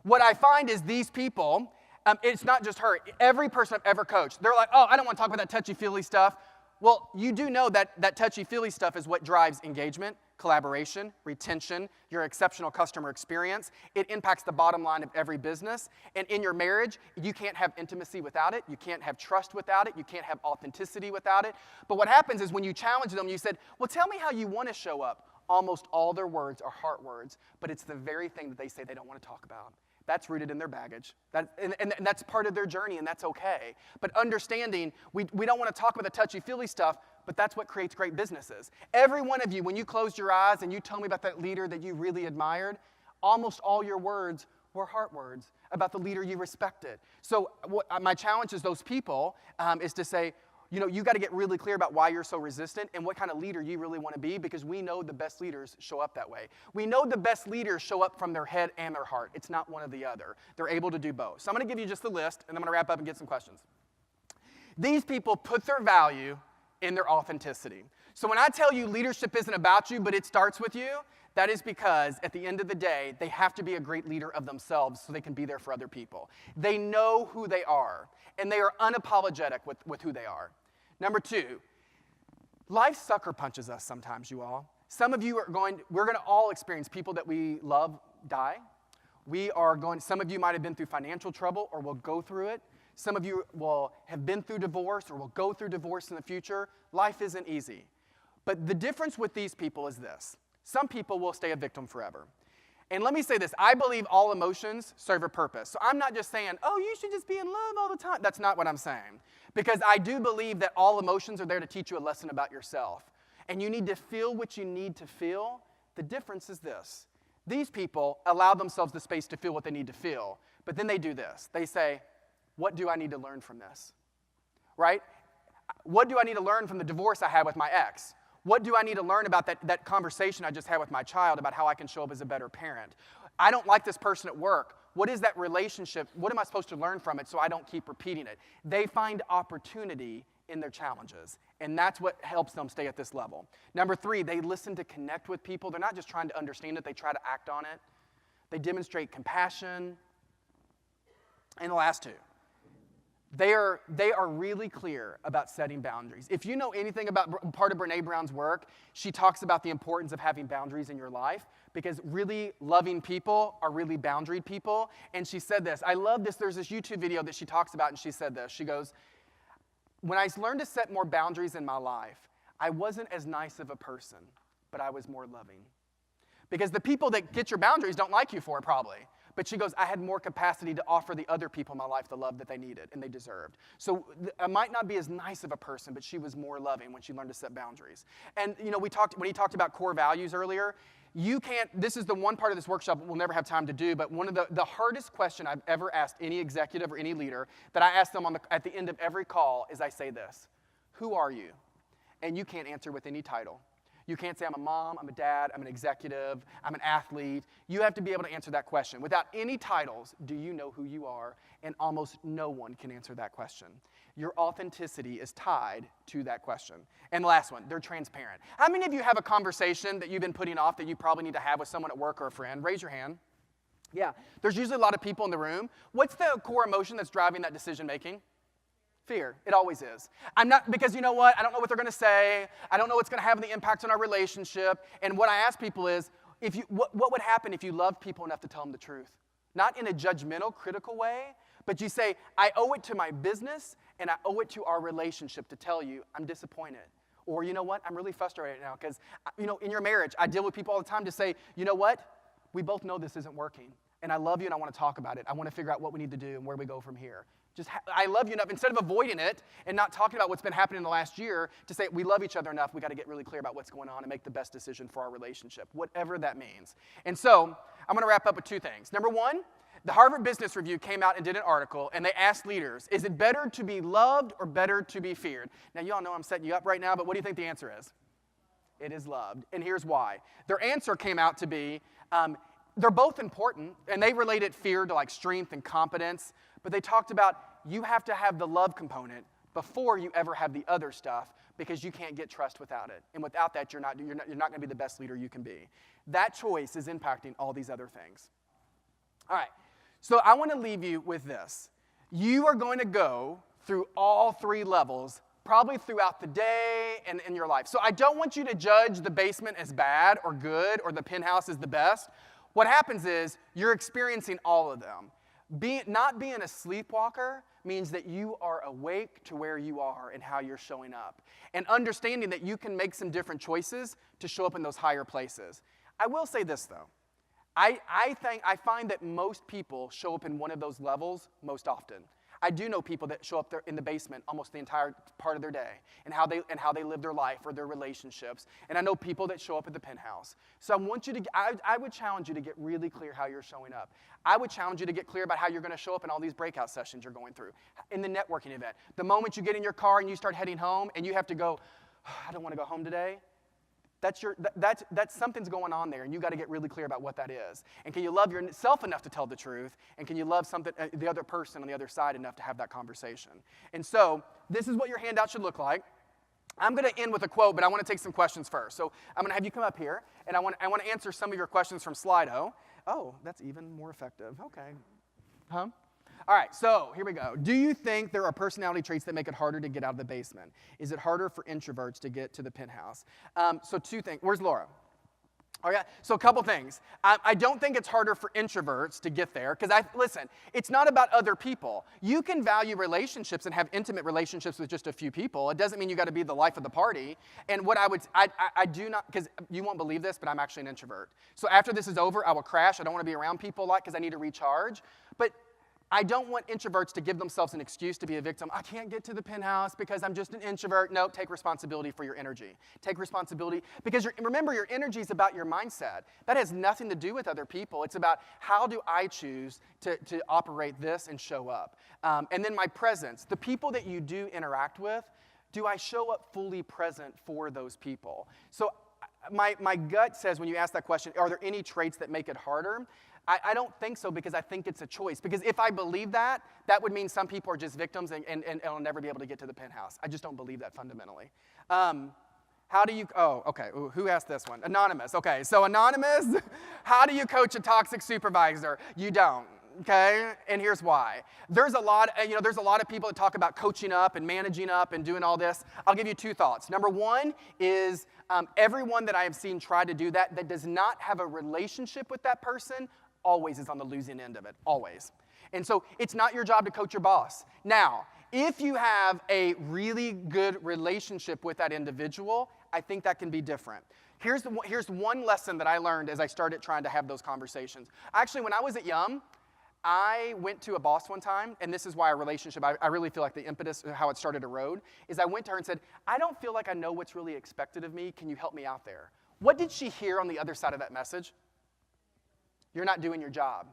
What I find is these people, it's not just her, every person I've ever coached, they're like, oh, I don't want to talk about that touchy-feely stuff. Well, you do know that touchy-feely stuff is what drives engagement, collaboration, retention, your exceptional customer experience. It impacts the bottom line of every business. And in your marriage, you can't have intimacy without it. You can't have trust without it. You can't have authenticity without it. But what happens is when you challenge them, you said, well, tell me how you want to show up. Almost all their words are heart words, but it's the very thing that they say they don't want to talk about. That's rooted in their baggage. And that's part of their journey, and that's okay. But understanding, we don't want to talk about the touchy-feely stuff, but that's what creates great businesses. Every one of you, when you closed your eyes and you told me about that leader that you really admired, almost all your words were heart words about the leader you respected. So my challenge is those people is to say, you got to get really clear about why you're so resistant and what kind of leader you really want to be, because we know the best leaders show up that way. We know the best leaders show up from their head and their heart. It's not one or the other. They're able to do both. So I'm going to give you just the list, and I'm going to wrap up and get some questions. These people put their value in their authenticity. So when I tell you leadership isn't about you, but it starts with you, that is because at the end of the day, they have to be a great leader of themselves so they can be there for other people. They know who they are, and they are unapologetic with who they are. Number 2, life sucker punches us sometimes, you all. Some of you we're going to all experience people that we love die. Some of you might have been through financial trouble or will go through it. Some of you will have been through divorce or will go through divorce in the future. Life isn't easy. But the difference with these people is this. Some people will stay a victim forever. And let me say this, I believe all emotions serve a purpose. So I'm not just saying, oh, you should just be in love all the time. That's not what I'm saying. Because I do believe that all emotions are there to teach you a lesson about yourself. And you need to feel what you need to feel. The difference is this. These people allow themselves the space to feel what they need to feel. But then they do this. They say, what do I need to learn from this? Right? What do I need to learn from the divorce I had with my ex? What do I need to learn about that conversation I just had with my child about how I can show up as a better parent? I don't like this person at work. What is that relationship? What am I supposed to learn from it so I don't keep repeating it? They find opportunity in their challenges, and that's what helps them stay at this level. Number 3, they listen to connect with people. They're not just trying to understand it, they try to act on it. They demonstrate compassion. And the last 2, they are really clear about setting boundaries. If you know anything about part of Brené Brown's work, she talks about the importance of having boundaries in your life, because really loving people are really boundaried people. And she said this. I love this. There's this YouTube video that she talks about, and she said this. She goes, when I learned to set more boundaries in my life, I wasn't as nice of a person, but I was more loving. Because the people that get your boundaries don't like you for it, probably. But she goes, I had more capacity to offer the other people in my life the love that they needed and they deserved. So I might not be as nice of a person, but she was more loving when she learned to set boundaries. And when he talked about core values earlier, this is the one part of this workshop we'll never have time to do, but one of the hardest question I've ever asked any executive or any leader that I ask them at the end of every call is I say this: who are you? And you can't answer with any title. You can't say, I'm a mom, I'm a dad, I'm an executive, I'm an athlete. You have to be able to answer that question. Without any titles, do you know who you are? And almost no one can answer that question. Your authenticity is tied to that question. And the last one, they're transparent. How many of you have a conversation that you've been putting off that you probably need to have with someone at work or a friend? Raise your hand. Yeah, there's usually a lot of people in the room. What's the core emotion that's driving that decision making? Fear. It always is. Because you know what? I don't know what they're going to say. I don't know what's going to have the impact on our relationship. And what I ask people is, what would happen if you loved people enough to tell them the truth? Not in a judgmental, critical way, but you say, I owe it to my business and I owe it to our relationship to tell you I'm disappointed. Or you know what? I'm really frustrated now because, in your marriage, I deal with people all the time to say, you know what? We both know this isn't working. And I love you and I want to talk about it. I want to figure out what we need to do and where we go from here. I love you enough, instead of avoiding it and not talking about what's been happening in the last year, to say we love each other enough, we got to get really clear about what's going on and make the best decision for our relationship, whatever that means. And so I'm going to wrap up with 2 things. Number 1, the Harvard Business Review came out and did an article, and they asked leaders, is it better to be loved or better to be feared? Now, you all know I'm setting you up right now, but what do you think the answer is? It is loved, and here's why. Their answer came out to be, they're both important, and they related fear to like strength and competence, but they talked about you have to have the love component before you ever have the other stuff, because you can't get trust without it. And without that, you're not going to be the best leader you can be. That choice is impacting all these other things. All right, so I want to leave you with this. You are going to go through all 3 levels probably throughout the day and in your life. So I don't want you to judge the basement as bad or good or the penthouse as the best. What happens is you're experiencing all of them. Not being a sleepwalker means that you are awake to where you are and how you're showing up. And understanding that you can make some different choices to show up in those higher places. I will say this, though. I find that most people show up in one of those levels most often. I do know people that show up there in the basement almost the entire part of their day and how they live their life or their relationships. And I know people that show up at the penthouse. So I would challenge you to get really clear how you're showing up. I would challenge you to get clear about how you're going to show up in all these breakout sessions you're going through, in the networking event. The moment you get in your car and you start heading home and you have to go, I don't want to go home today. That's something's going on there, and you got to get really clear about what that is. And can you love yourself enough to tell the truth? And can you love the other person on the other side enough to have that conversation? And so this is what your handout should look like. I'm going to end with a quote, but I want to take some questions first. So I'm going to have you come up here, and I want to answer some of your questions from Slido. Oh, that's even more effective. Okay. Huh? All right, so here we go. Do you think there are personality traits that make it harder to get out of the basement? Is it harder for introverts to get to the penthouse? So 2 things. Where's Laura? Oh, yeah. So a couple things. I don't think it's harder for introverts to get there, because listen, it's not about other people. You can value relationships and have intimate relationships with just a few people. It doesn't mean you got to be the life of the party. And what I do not, because you won't believe this, but I'm actually an introvert. So after this is over, I will crash. I don't want to be around people a lot because I need to recharge. But I don't want introverts to give themselves an excuse to be a victim. I can't get to the penthouse because I'm just an introvert. No, take responsibility for your energy. Take responsibility because remember, your energy is about your mindset. That has nothing to do with other people. It's about how do I choose to operate this and show up. And then my presence. The people that you do interact with, do I show up fully present for those people? So my gut says when you ask that question, are there any traits that make it harder? I don't think so because I think it's a choice. Because if I believe that, that would mean some people are just victims and will never be able to get to the penthouse. I just don't believe that fundamentally. How do you, oh, okay, ooh, who asked this one? Anonymous, okay. So Anonymous, how do you coach a toxic supervisor? You don't. Okay, and here's why. There's a lot of people that talk about coaching up and managing up and doing all this. I'll give you two thoughts. Number one is everyone that I have seen try to do that does not have a relationship with that person always is on the losing end of it, always. And so it's not your job to coach your boss. Now, if you have a really good relationship with that individual, I think that can be different. Here's one lesson that I learned as I started trying to have those conversations. Actually, when I was at Yum, I went to a boss one time, and this is why a relationship, I really feel like the impetus, how it started to erode, is I went to her and said, I don't feel like I know what's really expected of me. Can you help me out there? What did she hear on the other side of that message? You're not doing your job,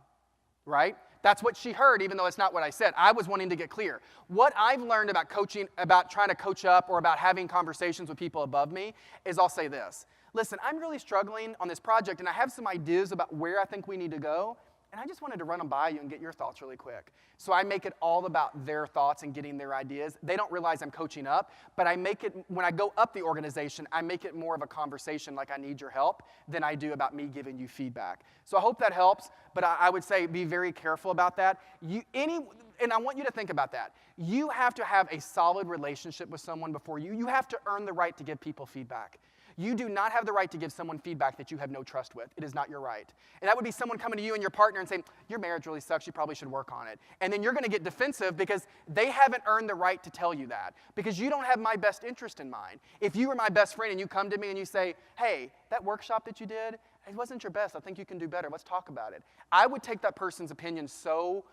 right? That's what she heard, even though it's not what I said. I was wanting to get clear. What I've learned about coaching, about trying to coach up or about having conversations with people above me is I'll say this. Listen, I'm really struggling on this project, and I have some ideas about where I think we need to go. And I just wanted to run them by you and get your thoughts really quick. So I make it all about their thoughts and getting their ideas. They don't realize I'm coaching up, but I make it, when I go up the organization, I make it more of a conversation like I need your help than I do about me giving you feedback. So I hope that helps, but I would say be very careful about that. And I want you to think about that. You have to have a solid relationship with someone before you have to earn the right to give people feedback. You do not have the right to give someone feedback that you have no trust with. It is not your right. And that would be someone coming to you and your partner and saying, your marriage really sucks, you probably should work on it. And then you're going to get defensive because they haven't earned the right to tell you that. Because you don't have my best interest in mind. If you were my best friend and you come to me and you say, hey, that workshop that you did, it wasn't your best. I think you can do better. Let's talk about it. I would take that person's opinion so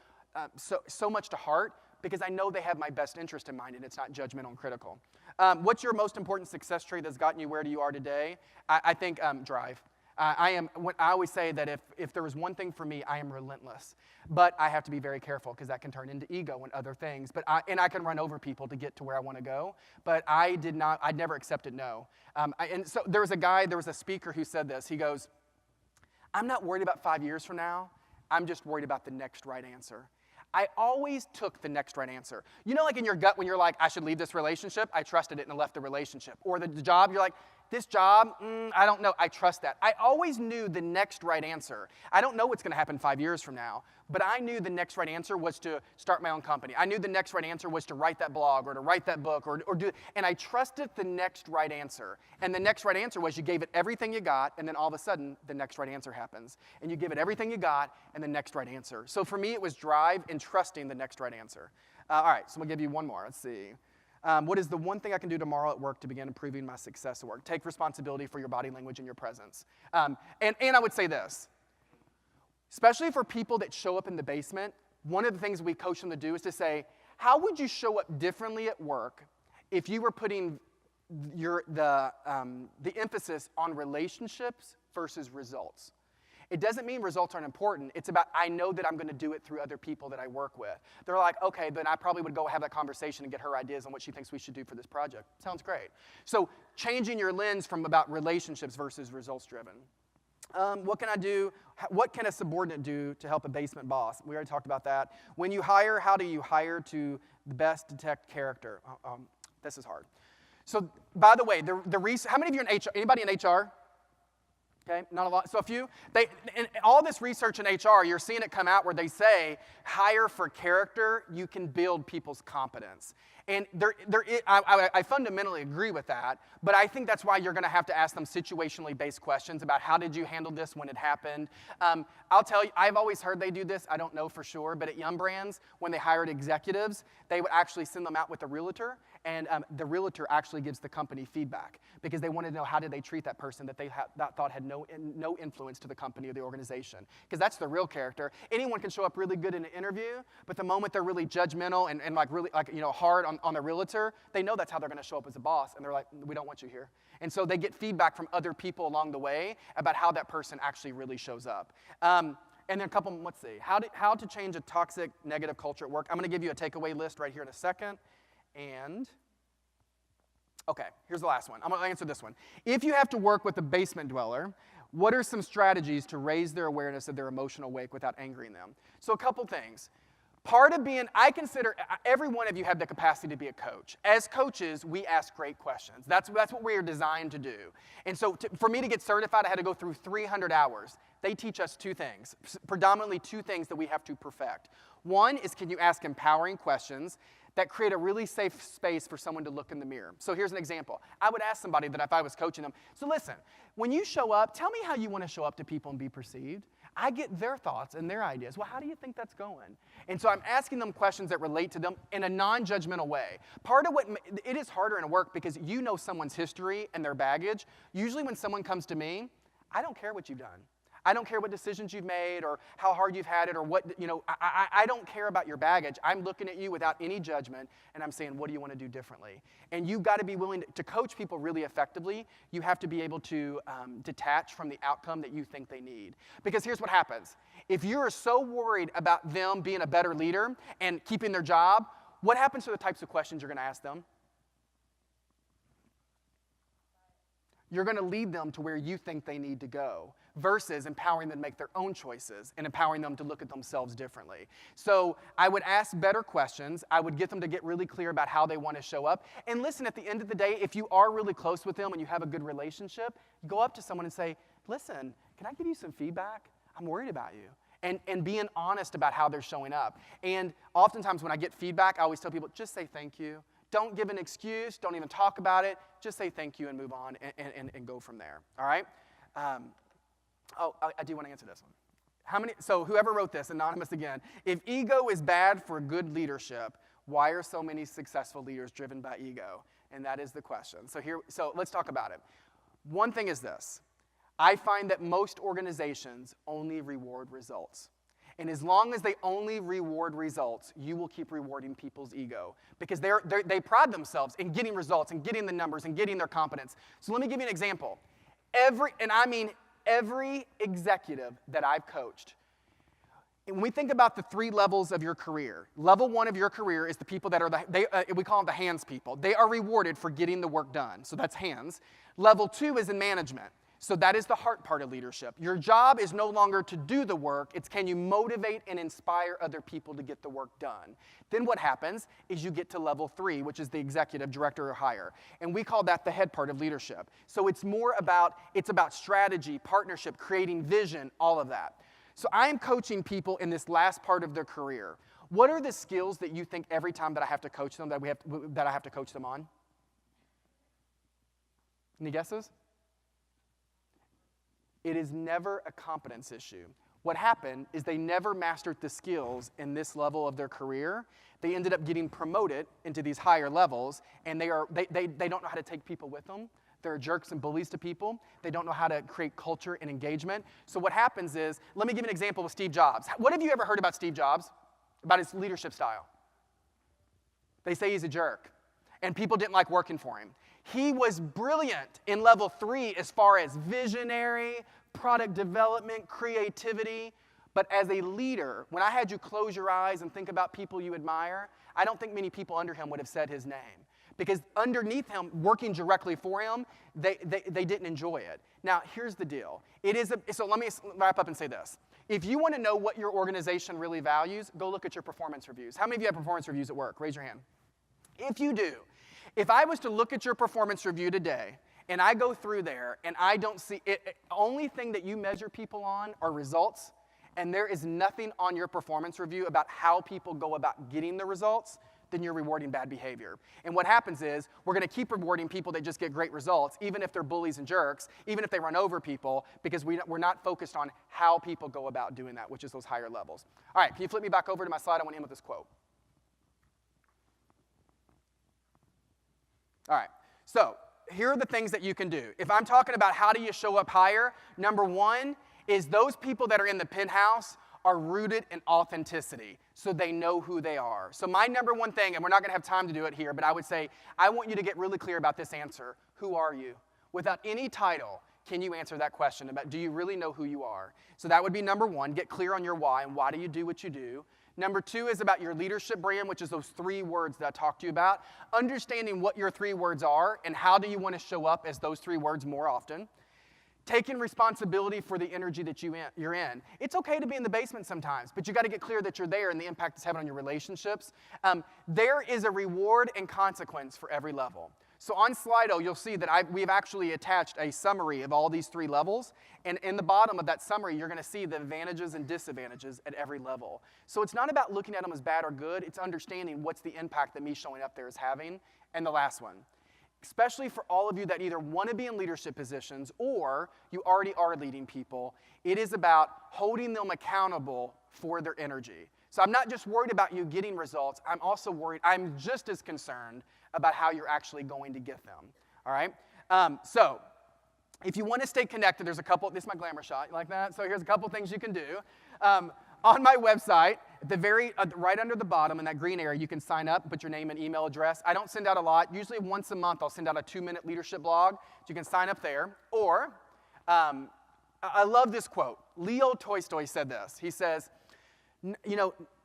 much to heart because I know they have my best interest in mind and it's not judgmental and critical. What's your most important success trait that's gotten you where you are today? I think drive. I always say that if there was one thing for me, I am relentless. But I have to be very careful because that can turn into ego and other things. And I can run over people to get to where I want to go. But I'd never accepted no. And so there was a speaker who said this. He goes, I'm not worried about 5 years from now. I'm just worried about the next right answer. I always took the next right answer. You know, like in your gut when you're like, I should leave this relationship, I trusted it and left the relationship. Or the job, you're like, this job, I don't know, I trust that. I always knew the next right answer. I don't know what's going to happen 5 years from now, but I knew the next right answer was to start my own company. I knew the next right answer was to write that blog or to write that book or do, and I trusted the next right answer. And the next right answer was you gave it everything you got, and then all of a sudden, the next right answer happens. And you give it everything you got, and the next right answer. So for me, it was drive and trusting the next right answer. All right, so I'm going to give you one more. Let's see. What is the one thing I can do tomorrow at work to begin improving my success at work? Take responsibility for your body language and your presence. And I would say this, especially for people that show up in the basement, one of the things we coach them to do is to say, how would you show up differently at work if you were putting the emphasis on relationships versus results? It doesn't mean results aren't important. It's about, I know that I'm going to do it through other people that I work with. They're like, okay, then I probably would go have that conversation and get her ideas on what she thinks we should do for this project. Sounds great. So changing your lens from about relationships versus results driven. What can I do? What can a subordinate do to help a basement boss? We already talked about that. When you hire, how do you hire to the best detect character? This is hard. So by the way, how many of you are in HR? Anybody in HR? Okay, not a lot. So a few. In all this research in HR, you're seeing it come out where they say, hire for character, you can build people's competence. And I fundamentally agree with that, but I think that's why you're going to have to ask them situationally based questions about how did you handle this when it happened. I'll tell you, I've always heard they do this. I don't know for sure, but at Yum Brands, when they hired executives, they would actually send them out with a realtor, and the realtor actually gives the company feedback because they wanted to know how did they treat that person that they thought had no influence to the company or the organization. Because that's the real character. Anyone can show up really good in an interview, but the moment they're really judgmental and like really hard on the realtor, they know that's how they're going to show up as a boss, and they're like, we don't want you here. And so they get feedback from other people along the way about how that person actually really shows up. And then a couple, let's see, how to change a toxic, negative culture at work. I'm going to give you a takeaway list right here in a second. And, okay, here's the last one. I'm going to answer this one. If you have to work with a basement dweller, what are some strategies to raise their awareness of their emotional wake without angering them? So a couple things. Part of being, I consider, every one of you have the capacity to be a coach. As coaches, we ask great questions. That's what we are designed to do. And so for me to get certified, I had to go through 300 hours. They teach us two things, predominantly two things that we have to perfect. One is, can you ask empowering questions that create a really safe space for someone to look in the mirror? So here's an example. I would ask somebody that if I was coaching them, so listen, when you show up, tell me how you want to show up to people and be perceived. I get their thoughts and their ideas. Well, how do you think that's going? And so I'm asking them questions that relate to them in a non-judgmental way. Part of it is harder in work because you know someone's history and their baggage. Usually when someone comes to me, I don't care what you've done. I don't care what decisions you've made or how hard you've had it or what, I don't care about your baggage. I'm looking at you without any judgment and I'm saying, what do you want to do differently? And you've got to be willing to coach people really effectively. You have to be able to detach from the outcome that you think they need. Because here's what happens. If you're so worried about them being a better leader and keeping their job, what happens to the types of questions you're going to ask them? You're going to lead them to where you think they need to go versus empowering them to make their own choices and empowering them to look at themselves differently. So I would ask better questions. I would get them to get really clear about how they want to show up. And listen, at the end of the day, if you are really close with them and you have a good relationship, go up to someone and say, listen, can I give you some feedback? I'm worried about you. And being honest about how they're showing up. And oftentimes when I get feedback, I always tell people, just say thank you. Don't give an excuse. Don't even talk about it. Just say thank you and move on and go from there. All right? I do want to answer this one. So whoever wrote this, anonymous again, if ego is bad for good leadership, why are so many successful leaders driven by ego? And that is the question. So let's talk about it. One thing is this. I find that most organizations only reward results. And as long as they only reward results, you will keep rewarding people's ego because they pride themselves in getting results and getting the numbers and getting their competence. So let me give you an example. Every executive that I've coached, when we think about the three levels of your career, level one of your career is the people that are, we call them the hands people. They are rewarded for getting the work done. So that's hands. Level two is in management. So that is the heart part of leadership. Your job is no longer to do the work. It's can you motivate and inspire other people to get the work done. Then what happens is you get to level three, which is the executive director or higher. And we call that the head part of leadership. So it's about strategy, partnership, creating vision, all of that. So I am coaching people in this last part of their career. What are the skills that you think every time that I have to coach them, that I have to coach them on? Any guesses? It is never a competence issue. What happened is they never mastered the skills in this level of their career. They ended up getting promoted into these higher levels, and they don't know how to take people with them. They're jerks and bullies to people. They don't know how to create culture and engagement. So what happens is, let me give you an example of Steve Jobs. What have you ever heard about Steve Jobs? About his leadership style? They say he's a jerk, and people didn't like working for him. He was brilliant in level three as far as visionary, product development, creativity. But as a leader, when I had you close your eyes and think about people you admire, I don't think many people under him would have said his name. Because underneath him, working directly for him, they didn't enjoy it. Now, here's the deal. So let me wrap up and say this. If you want to know what your organization really values, go look at your performance reviews. How many of you have performance reviews at work? Raise your hand. If you do, if I was to look at your performance review today, and I go through there, and I don't see it, only thing that you measure people on are results, and there is nothing on your performance review about how people go about getting the results, then you're rewarding bad behavior. And what happens is we're going to keep rewarding people that just get great results, even if they're bullies and jerks, even if they run over people, because we're not focused on how people go about doing that, which is those higher levels. All right, can you flip me back over to my slide? I want to end with this quote. All right, so here are the things that you can do. If I'm talking about how do you show up higher, number one is those people that are in the penthouse are rooted in authenticity, so they know who they are. So my number one thing, and we're not going to have time to do it here, but I would say I want you to get really clear about this answer. Who are you? Without any title, can you answer that question about do you really know who you are? So that would be number one, get clear on your why and why do you do what you do. Number two is about your leadership brand, which is those 3 words that I talked to you about. Understanding what your 3 words are and how do you want to show up as those 3 words more often. Taking responsibility for the energy that you're in. It's okay to be in the basement sometimes, but you got to get clear that you're there and the impact it's having on your relationships. There is a reward and consequence for every level. So on Slido, you'll see that we've actually attached a summary of all these 3 levels. And in the bottom of that summary, you're going to see the advantages and disadvantages at every level. So it's not about looking at them as bad or good. It's understanding what's the impact that me showing up there is having. And the last one, especially for all of you that either want to be in leadership positions or you already are leading people, it is about holding them accountable for their energy. So I'm not just worried about you getting results. I'm just as concerned about how you're actually going to get them. All right? So if you want to stay connected, there's a couple. This is my glamour shot. You like that? So here's a couple things you can do. On my website, at the right under the bottom in that green area, you can sign up, put your name and email address. I don't send out a lot. Usually once a month, I'll send out a 2-minute leadership blog. So you can sign up there. Or, I love this quote. Leo Tolstoy said this. He says,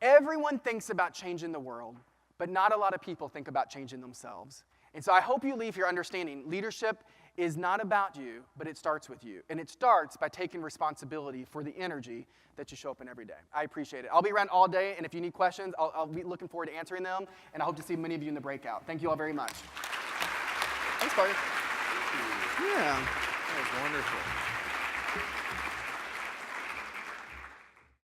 everyone thinks about changing the world, but not a lot of people think about changing themselves. And so I hope you leave here understanding leadership is not about you, but it starts with you. And it starts by taking responsibility for the energy that you show up in every day. I appreciate it. I'll be around all day, and if you need questions, I'll be looking forward to answering them, and I hope to see many of you in the breakout. Thank you all very much. Thanks, Barry. Yeah. That was wonderful.